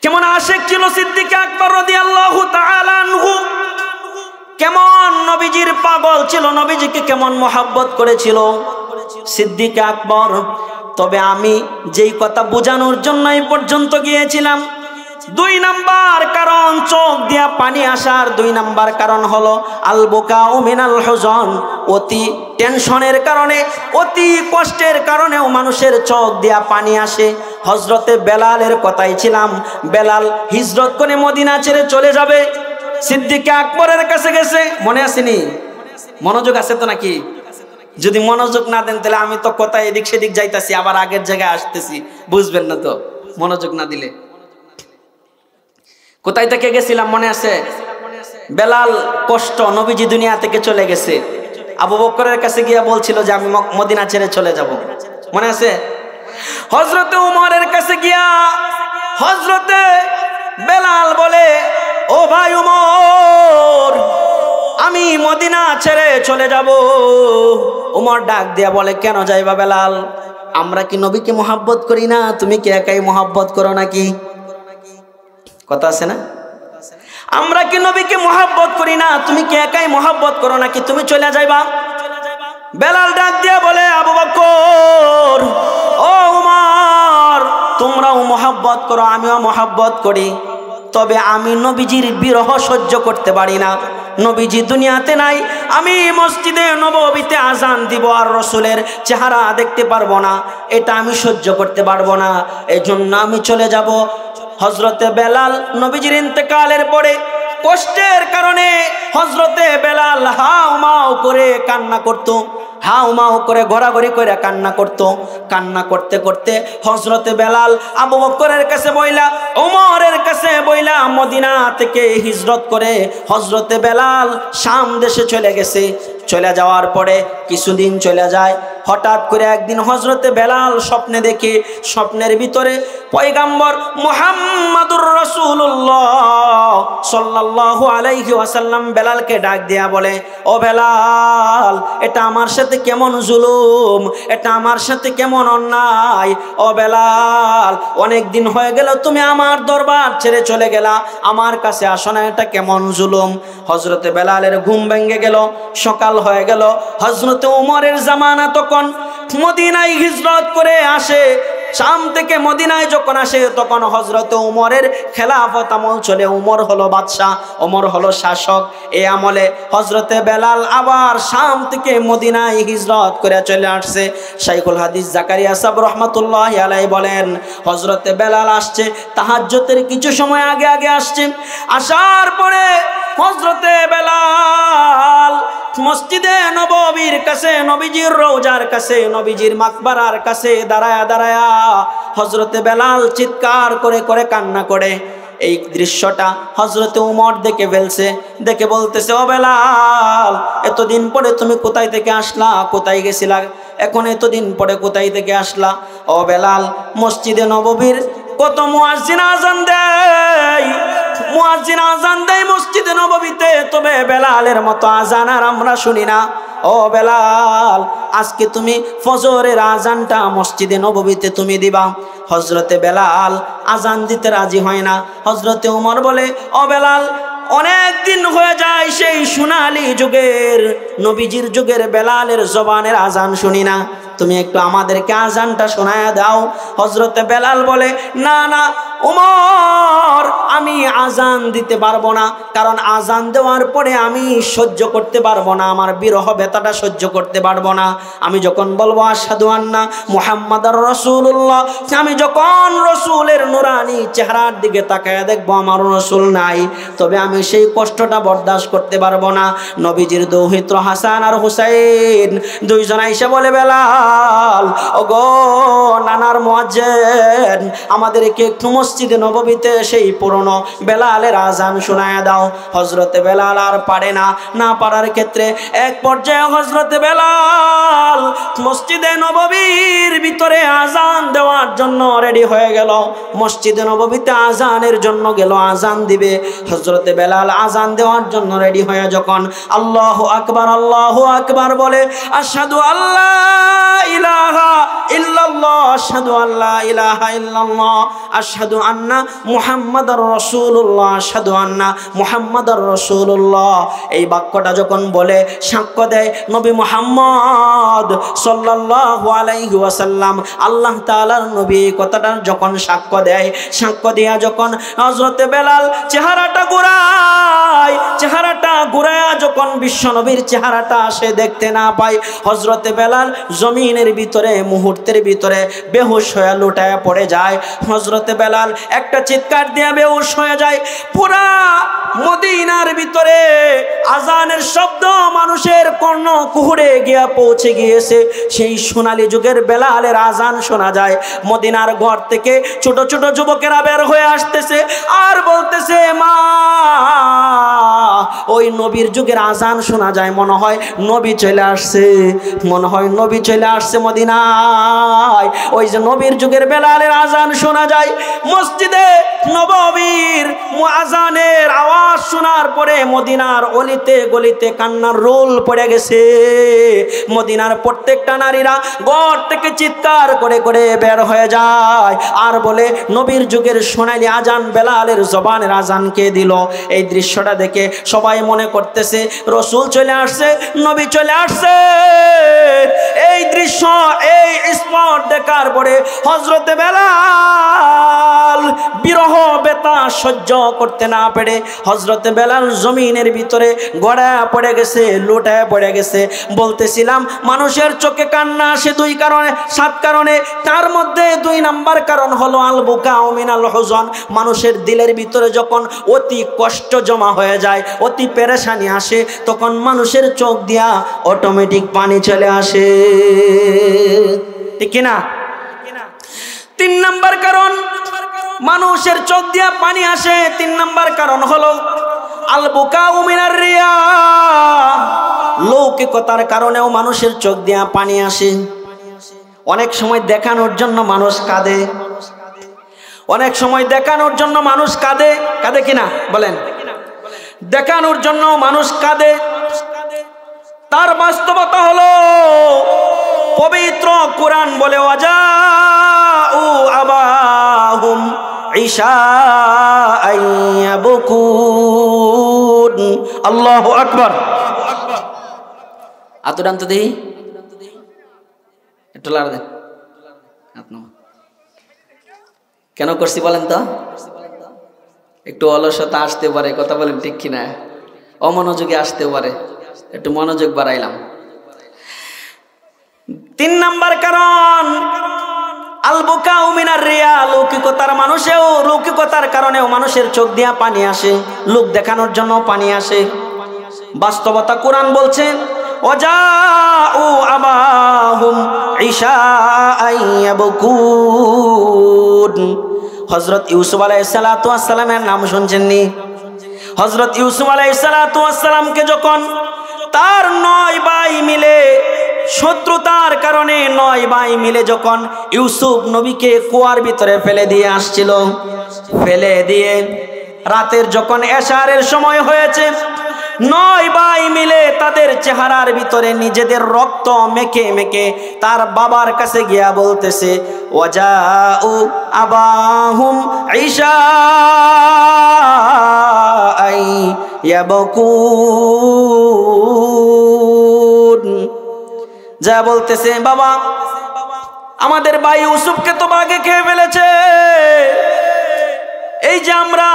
কেমন আশিক ছিল সিদ্দিক আকবর রাদিয়াল্লাহু তাআলা আনহু, কেমন নবীজির পাগল ছিল, নবীজিকে কেমন মহব্বত করেছিল সিদ্দিক আকবর। তবে আমি যেই কথা বোঝানোর জন্য এই পর্যন্ত গিয়েছিলাম, 2 নাম্বার কারণ চোখ দিয়া পানি আসার 2 নাম্বার কারণ হলো আল বুকাউ মিনাল হুজন, অতি টেনশনের কারণে, অতি কষ্টের কারণেও মানুষের চোখ দিয়া পানি আসে। হযরতে বেলালের কথাই ছিলাম, বেলাল হিজরত করে মদিনা ছেড়ে চলে যাবে, সিদ্দিক আকবরের কাছে গেছে, মনে আসেনি? মনোযোগ আছে তো নাকি? যদি মনোযোগ না দেন তাহলে আমি তো কোথায় এদিক সেদিক যাইতাছি, আবার আগের জায়গায় আসতেছি, বুঝবেন না তো মনোযোগ না দিলে। কোথায় থেকে গেছিলাম মনে আছে? বেলাল কষ্ট, নবীজি দুনিয়া থেকে চলে গেছে, আবু বকরের কাছে গিয়া বলছিল যে আমি মদিনা ছেড়ে চলে যাব, মনে আছে? হযরতে উমরের কাছে গিয়া হযরতে বেলাল বলে, ও ভাই উমর, আমি মদিনা ছেড়ে চলে যাব। উমর ডাক দিয়া বলে, কেন যাইবা বেলাল? আমরা কি নবীকে মহব্বত করি না? তুমি কি একাই মহব্বত করো নাকি? কথা আছে না? আমরা কি নবীকে মহব্বত করি না? তুমি কি একাই মহব্বত করো নাকি? তুমি চলে যাইবা? বেলাল ডাক দিয়া বলে, আবু বকর, ও উমর, তোমরাও মহব্বত করো, আমিও মহব্বত করি, তবে আমি নবীজির বিরহ সহ্য করতে পারি না। নবীজি দুনিয়াতে নাই, আমি মসজিদে নববীতে আজান দিব আর রসুলের চেহারা দেখতে পারবো না, এটা আমি সহ্য করতে পারবো না, এজন্য আমি চলে যাব। হযরতে বেলাল নবীজির ইন্তেকালের পরে কষ্টের কারণে হযরতে বেলাল হাউ মাউ করে কান্না করত, হাউ মাউ করে ঘোরাঘুরি করে কান্না করত। কান্না করতে করতে হযরতে বেলাল আবু বকরের কাছে বইলা, ওমরের কাছে বইলা মদিনা থেকে হিজরত করে হযরতে বেলাল শাম দেশে চলে গেছে। চলে যাওয়ার পরে কিছুদিন চলে যায়, হঠাৎ করে একদিন হযরতে বেলাল স্বপ্নে দেখে, স্বপ্নের ভিতরে পয়গম্বর মুহাম্মাদুর রাসূলুল্লাহ সাল্লাল্লাহু আলাইহি ওয়াসাল্লাম বেলালকে ডাক দিয়া বলে, ও বেলাল, এটা আমার সাথে কেমন জুলুম, এটা আমার সাথে কেমন অন্যায়। ও বেলাল, অনেক দিন হয়ে গেল তুমি আমার দরবার ছেড়ে চলে গেলা, আমার কাছে আসো না, এটা কেমন জুলুম। হযরতে বেলালের ঘুম ভেঙে গেল, সকাল হয়ে গেল। হযরতে উমরের জামানা তখন মদিনায় হিজরত করে আসে, শাম থেকে মদিনায় যখন আসে তখন হযরতে উমরের খেলাফত আমল চলে, উমর হলো বাদশাহ, উমর হলো শাসক। এই আমলে হযরতে বেলাল আবার শাম থেকে মদিনায় হিজরত করে চলে আসছে। শাইখুল হাদিস জাকারিয়া সাহেব রহমাতুল্লাহি আলাইহি বলেন, হযরতে বেলাল আসছে তাহাজ্জুদের কিছু সময় আগে আগে আসছে। আসার পরে হযরতে বেলাল মসজিদে নববীর কাছে, নবীজির রওজার কাছে, নবীজির মাকবারার কাছে দাঁড়ায়া দাঁড়ায়া হযরতে বেলাল চিৎকার করে করে কান্না করে। এই দৃশ্যটা হযরতে উমর দেখে ফেলছে, দেখে বলতেছে, ও বেলাল, এতদিন পরে তুমি কোথায় থেকে আসলা, কোথায় গেছিলা, এখন এতদিন পরে কোথায় থেকে আসলা? ও বেলাল, মসজিদে নববীর কত মুয়াজ্জিন আযান দেয়, মুয়াজ্জিন আযান দেয় মসজিদে নববীতে, তবে বেলালের মতো আযান আর আমরা শুনি না। ও বেলাল, আজকে তুমি ফজরের আযানটা মসজিদে নববীতে তুমি দিবা। হযরতে বেলাল আযান দিতে রাজি হয় না। হযরতে ওমর বলে, ও বেলাল, অনেক দিন হয়ে যায় সেই সোনালী যুগের নবীজির যুগের বেলালের জবানের আযান শুনি না, তুমি একটু আমাদেরকে আযানটা শোনায়া দাও। হযরতে বেলাল বলে, না না ওমর, আমি আজান দিতে পারবো না, কারণ আজান দেওয়ার পরে আমি সহ্য করতে পারবো না, আমার বিরহ ব্যথাটা সহ্য করতে পারবো না। আমি যখন বলবো আশহাদু আন্না মুহাম্মাদুর রাসূলুল্লাহ, আমি যখন রসুলের নুরানি চেহারার দিকে তাকায় দেখবো আমার রসুল নাই, তবে আমি সেই কষ্টটা বরদাস্ত করতে পারবো না। নবীজির দৌহিত্র হাসান আর হুসাইন দুইজন আইসা বলে, বেলাল ওগো নানার মুয়াজ্জিন, আমাদেরকে একটু মসজিদে নববীতে সেই পুরনো বেলালের আজান শোনায় দাও। হযরতে বেলাল আর পারে না, না পারার ক্ষেত্রে এক পর্যায়ে হযরতে বেলাল মসজিদে নববীর ভিতরে আজান দেওয়ার জন্য রেডি হয়ে গেল। মসজিদে নববীতে আজানের জন্য গেল, আজান দিবে। হযরতে বেলাল আজান দেওয়ার জন্য রেডি হয়ে যখন আল্লাহু আকবার বলে, আশহাদু আল্লা ইলাহা ইল্লাল্লাহ, আশহাদু আল্লা ইলাহা ইল্লাল্লাহ, আশহাদু আন্না মুহাম্মাদুর রাসূলুল্লাহ, আশহাদু আন্না মুহাম্মাদুর রাসূলুল্লাহ, এই বাক্যটা যখন বলে সাক্ষ্য দেয় নবী মুহাম্মদ সাল্লাল্লাহু আলাইহি ওয়াসাল্লাম, আল্লাহ তাআলার নবী কথাটা যখন সাক্ষ্য দেয়, সাক্ষ্য দিয়া যখন হযরতে বেলাল চেহারাটা ঘুরায়া যখন বিশ্ব নবীর চেহারাটা সে দেখতে না পায়, হযরতে বেলাল জমিনের ভিতরে মুহূর্তের ভিতরে বেহুশ হয়ে লুটায়া পড়ে যায়। হযরতে বেলাল একটা চিৎকার দিয়ে বেহুশ হয়ে যায়। পুরা মদিনার ভিতরে আজানের শব্দ মানুষের কর্ণ কুহুরে গিয়া পৌঁছে গিয়েছে। সেই সোনালী যুগের বেলালের আজান শোনা যায়। মদিনার ঘর থেকে ছোট ছোট যুবকেরা বের হয়ে আসতেছে আর বলতেছে, মা ওই নবীর যুগের আজান শোনা যায়, মনে হয় নবী চলে আসছে, মনে হয় নবী চলে আসছে মদিনায়। ওই যে নবীর যুগের বেলালের আজান শোনা যায়। মসজিদে নববীর আজানের আওয়াজ শোনার পরে মদিনার অলিতে গলিতে কান্নার রোল পড়ে গেছে। মদিনার প্রত্যেকটা নারীরা ঘর থেকে চিৎকার করে করে বের হয়ে যায় আর বলে, নবীর যুগের সোনালী আজান বেলালের জবানের আজান কে দিল? এই দৃশ্যটা দেখে সবাই মনে করতেছে রসুল চলে আসছে, নবী চলে আসছে। এই দৃশ্য, এই স্পট দেখার পরে হযরতে বেলাল বিরহ বেতা সহ্য করতে না পেরে হযরতে বেলাল জমিনের ভিতরে গড়ায় পড়ে গেছে, লুটায় পড়ে গেছে। বলতেছিলাম মানুষের চোখে কান্না আসে দুই কারণে, 7 কারণে। তার মধ্যে 2 নাম্বার কারণ হলো আল বুকা ও মিনাল হুজন। মানুষের দিলের ভিতরে যখন অতি কষ্ট জমা হয়ে যায়, অতি পেরেশানি আসে, তখন মানুষের চোখ দিয়া অটোমেটিক পানি চলে আসে, ঠিক কিনা? 3 নাম্বার কারণ মানুষের চোখ দিয়া পানি আসে, 3 নাম্বার কারণ হলো আল বুকা ও মিনার রিয়া। লৌকিকতার কারণেও মানুষের চোখ দিয়া পানি আসে। অনেক সময় দেখানোর জন্য মানুষ কাঁদে, অনেক সময় দেখানোর জন্য মানুষ কাঁদে, কাঁদে কিনা বলেন? দেখানোর জন্য মানুষ কাঁদে। তার বাস্তবতা হলো পবিত্র কোরআন বলে, ওয়াজাউ আবাহুম ইশাআন ইয়াবকুন। আল্লাহু আকবার। আতুরান তো দেই একটু লাড়া দেন। কেন করছি বলেন তো? একটু অলসতা আসতে পারে, কথা বলেন ঠিক কিনা? অমনোযোগে আসতে পারে, একটু মনোযোগ বাড়াইলাম। 3 নাম্বার কারণ আল বুকা ও মিনার রিয়া। লৌকিকতার কারণেও মানুষের চোখ দিয়া পানি আসে, লোক দেখানোর জন্য পানি আসে। বাস্তবতা কোরআন বলছে, ওয়াজাউ আবাহুম ইশাআন ইয়াবকুন। হযরত ইউসুফ আলাইহিস সালাতু ওয়াস সালামের নাম শুনছেননি? হযরত ইউসুফ আলাইহিস সালাতু ওয়াস সালামকে যখন তার 9 ভাই মিলে শত্রুতার কারণে 9 ভাই মিলে যখন ইউসুফ নবীকে কুয়ার ভিতরে ফেলে দিয়ে আসছিল, ফেলে দিয়ে রাতের যখন এশারের সময় হয়েছে, 9 ভাই মিলে তাদের চেহারার ভিতরে নিজেদের রক্ত মেখে মেখে তার বাবার কাছে গিয়া বলতেছে, ওয়াজাউ আবাহুম ইশাআন ইয়াবকুন। যা বলতেছে, বাবা আমাদের ভাই ইউসুফকে তো বাঘে খেয়ে ফেলেছে। এই যে আমরা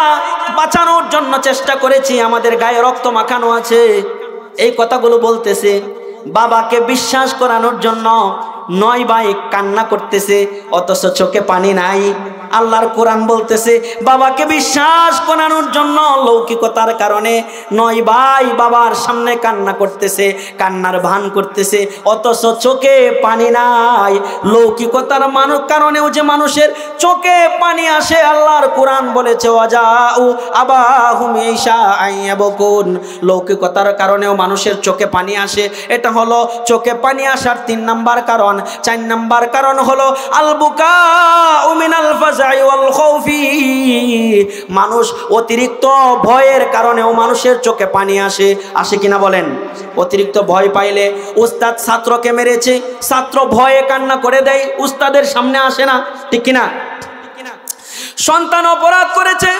বাঁচানোর জন্য চেষ্টা করেছি, আমাদের গায়ে রক্ত মাখানো আছে, এই কথাগুলো বলতেছে। বাবাকে বিশ্বাস করানোর জন্য 9 ভাই কান্না করতেছে, অথচ চোখে পানি নাই। আল্লাহর কোরআন বলতেছে বাবাকে বিশ্বাস করানোর জন্য লৌকিকতার কারণে 9 ভাই বাবার সামনে কান্না করতেছে, কান্নার ভান করতেছে, অথচ চোখে পানি নাই। লৌকিকতার কারণেও যে মানুষের চোখে পানি আসে, আল্লাহর কোরআন বলেছে ওয়াজাউ আবাহুম ইশাআন ইয়াবকুন। লৌকিকতার কারণেও মানুষের চোখে পানি আসে, এটা হলো চোখে পানি আসার 3 নাম্বার কারণ। 4 নাম্বার কারণ হলো আল বুকাউ মিনাল ফাজাই ওয়াল খাউফি। মানুষ অতিরিক্ত ভয়ের কারণেও মানুষের চোখে পানি আসে, আসে কিনা বলেন? অতিরিক্ত ভয় পাইলে, উস্তাদ ছাত্রকে মেরেছে, ছাত্র ভয়ে কান্না করে দেয়, উস্তাদের সামনে আসে না, ঠিক কিনা? সন্তান অপরাধ করেছে,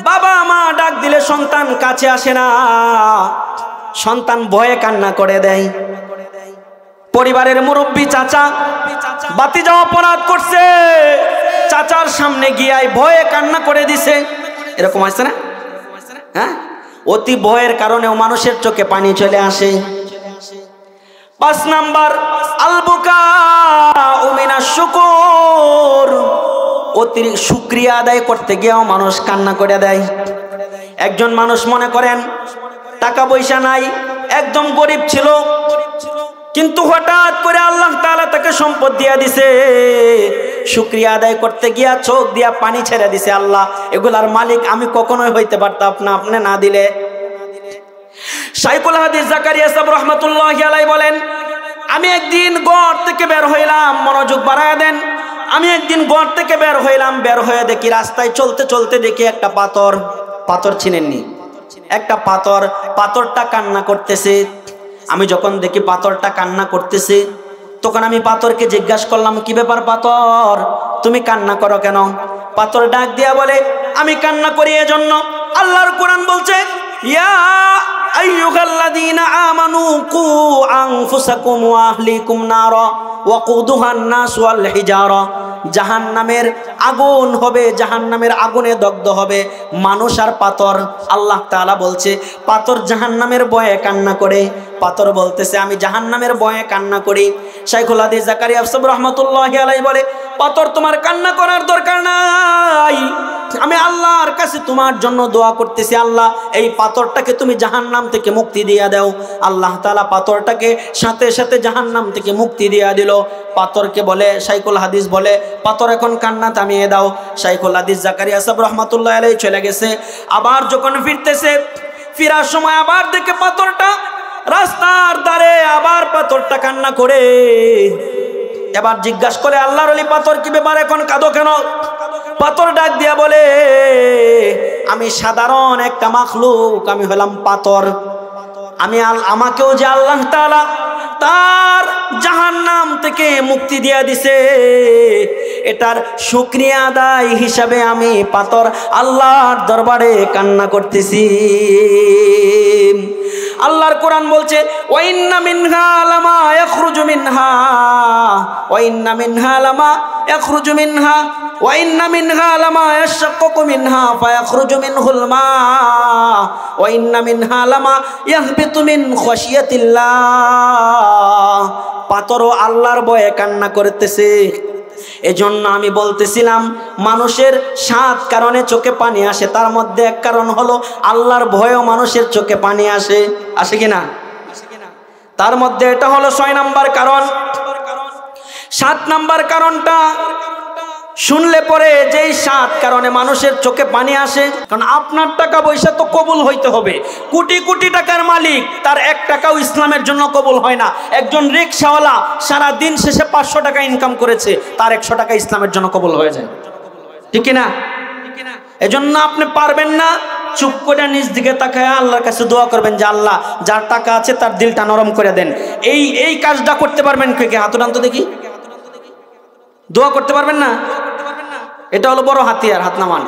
বাবা মা ডাক দিলে সন্তান কাছে আসে না, সন্তান ভয়ে কান্না করে দেয়। পরিবারের মুরব্বী চাচা বাতিজা অপরাধ করছে, চাচার সামনে গিয়ে ভয়ে কান্না করে দিছে, এরকম আছে না? হ্যাঁ, অতি ভয়ের কারণেও মানুষের চোখে পানি চলে আসে। 5 নাম্বার আল বুকাউ মিনাশ শুকুর। অতিরিক্ত শুকরিয়া আদায় করতে গিয়েও মানুষ কান্না করে দেয়। একজন মানুষ মনে করেন টাকা পয়সা নাই, একদম গরিব ছিল, কিন্তু হঠাৎ করে আল্লাহ তাআলা তাকে সম্পদ দিয়ে দিছে, শুকরিয়া আদায় করতে গিয়া চোখ দিয়া পানি ছেড়ে দিছে। আল্লাহ, এগুলার মালিক আমি কখনোই হইতে পারতাম না, আপনি না দিলে। শাইখুল হাদিস জাকারিয়া সাহেব রাহমাতুল্লাহি আলাইহি বলেন, আমি একদিন ঘর থেকে বের হইলাম, মনোযোগ বাড়ায়া দেন। আমি একদিন ঘর থেকে বের হইলাম, বের হয়ে দেখি রাস্তায় চলতে চলতে দেখি একটা পাথর, পাথর চিনেননি? একটা পাথর, পাথরটা কান্না করতেছে। আমি যখন দেখি পাথরটা কান্না করতেছে, তখন আমি পাথরকে জিজ্ঞাসা করলাম, কি ব্যাপার পাথর, তুমি কান্না করো কেন? পাথর ডাক দিয়া বলে, আমি কান্না করি এজন্য, আল্লাহর কোরআন বলছে ইয়া আইয়ুহাল্লাযীনা আমানু কু আনফুসাকুম ওয়া আহলিকুম নারা ওয়াকুদুহান নাস ওয়াল হিজারা। জাহান্নামের আগুন হবে, জাহান্নামের আগুনে দগ্ধ হবে মানুষ আর পাথর। আল্লাহ তাআলা বলছে পাথর জাহান্নামের ভয়ে কান্না করে। পাথর বলতেছে আমি জাহান্নামের ভয়ে কান্না করি। শাইখুল হাদিস জাকারিয়া সাহেব রাহমাতুল্লাহি আলাইহি বলে, পাথর তোমার কান্না করার দরকার নাই, আমি আল্লাহর কাছে তোমার জন্য দোয়া করতেছি, আল্লাহ এই পাথরটাকে তুমি জাহান্নাম থেকে মুক্তি দিয়া দাও। আল্লাহ তাআলা পাথরটাকে সাথে সাথে জাহান্নাম থেকে মুক্তি দিয়া দিল। পাথরকে বলে, শাইখুল হাদিস বলে, পাথর এখন কান্না থামিয়ে দাও। শাইখুল হাদিস জাকারিয়া সাহেব রাহমাতুল্লাহি আলাইহি চলে গেছে। আবার যখন ফিরতেছে, ফিরার সময় আবার দেখে পাথরটা রাস্তার ধারে, আবার পাথরটা কান্না করে। এবার জিজ্ঞাসা করে, আল্লাহর ওলি পাথর কি ব্যাপার, এখন কাঁদো কেন? পাথর ডাক দিয়া বলে, আমি সাধারণ একটা মাখলুক, আমি হলাম পাথর, আমাকেও যে আল্লাহ তাআলা তার জাহান্নাম থেকে মুক্তি দিয়া দিছে, এটার শুকরিয়া আদায় হিসাবে আমি পাথর আল্লাহর দরবারে কান্না করতেছি। আল্লাহর কোরআন বলছে ওয়া ইন্না মিনহা লামা ইয়াখরুজু মিনহা ওয়া ইন্না মিনহা লামা ইয়াখরুজু মিনহা ওয়া ইন্না মিনহা লামা ইয়াশাক্কাকু মিনহা ফায়াখরুজু মিনহুল মা ওয়া ইন্না মিনহা লামা ইয়াহবিতু মিন খাশিয়াতিল্লাহ। পাথরও আল্লাহর ভয়ে কান্না করতেছে। এজন্য আমি বলতেছিলাম মানুষের 7 কারণে চোখে পানি আসে, তার মধ্যে এক কারণ হলো আল্লাহর ভয়েও মানুষের চোখে পানি আসে, আসে কিনা? তার মধ্যে এটা হলো 6 নাম্বার কারণ। 7 নাম্বার কারণটা শুনলে পরে যেই 7 কারণে মানুষের চোখে পানি আসে, কারণ আপনার টাকা পয়সা তো কবুল হইতে হবে। কোটি কোটি টাকার মালিক, তার 1 টাকাও ইসলামের জন্য কবুল হয় না। একজন রিকশাওয়ালা সারা দিন শেষে 500 টাকা ইনকাম করেছে, তার 100 টাকা ইসলামের জন্য কবুল হয়ে যায়, ঠিক না? এজন্য আপনি পারবেন না, চুপ করে নিজ দিকে তাকায় আল্লাহর কাছে দোয়া করবেন যে আল্লাহ যার টাকা আছে তার দিলটা নরম করে দেন। এই কাজটা করতে পারবেন কে? হাত উঠান তো দেখি। দোয়া করতে পারবেন না? এটা হলো বড় হাতিয়ার, হাত নামান।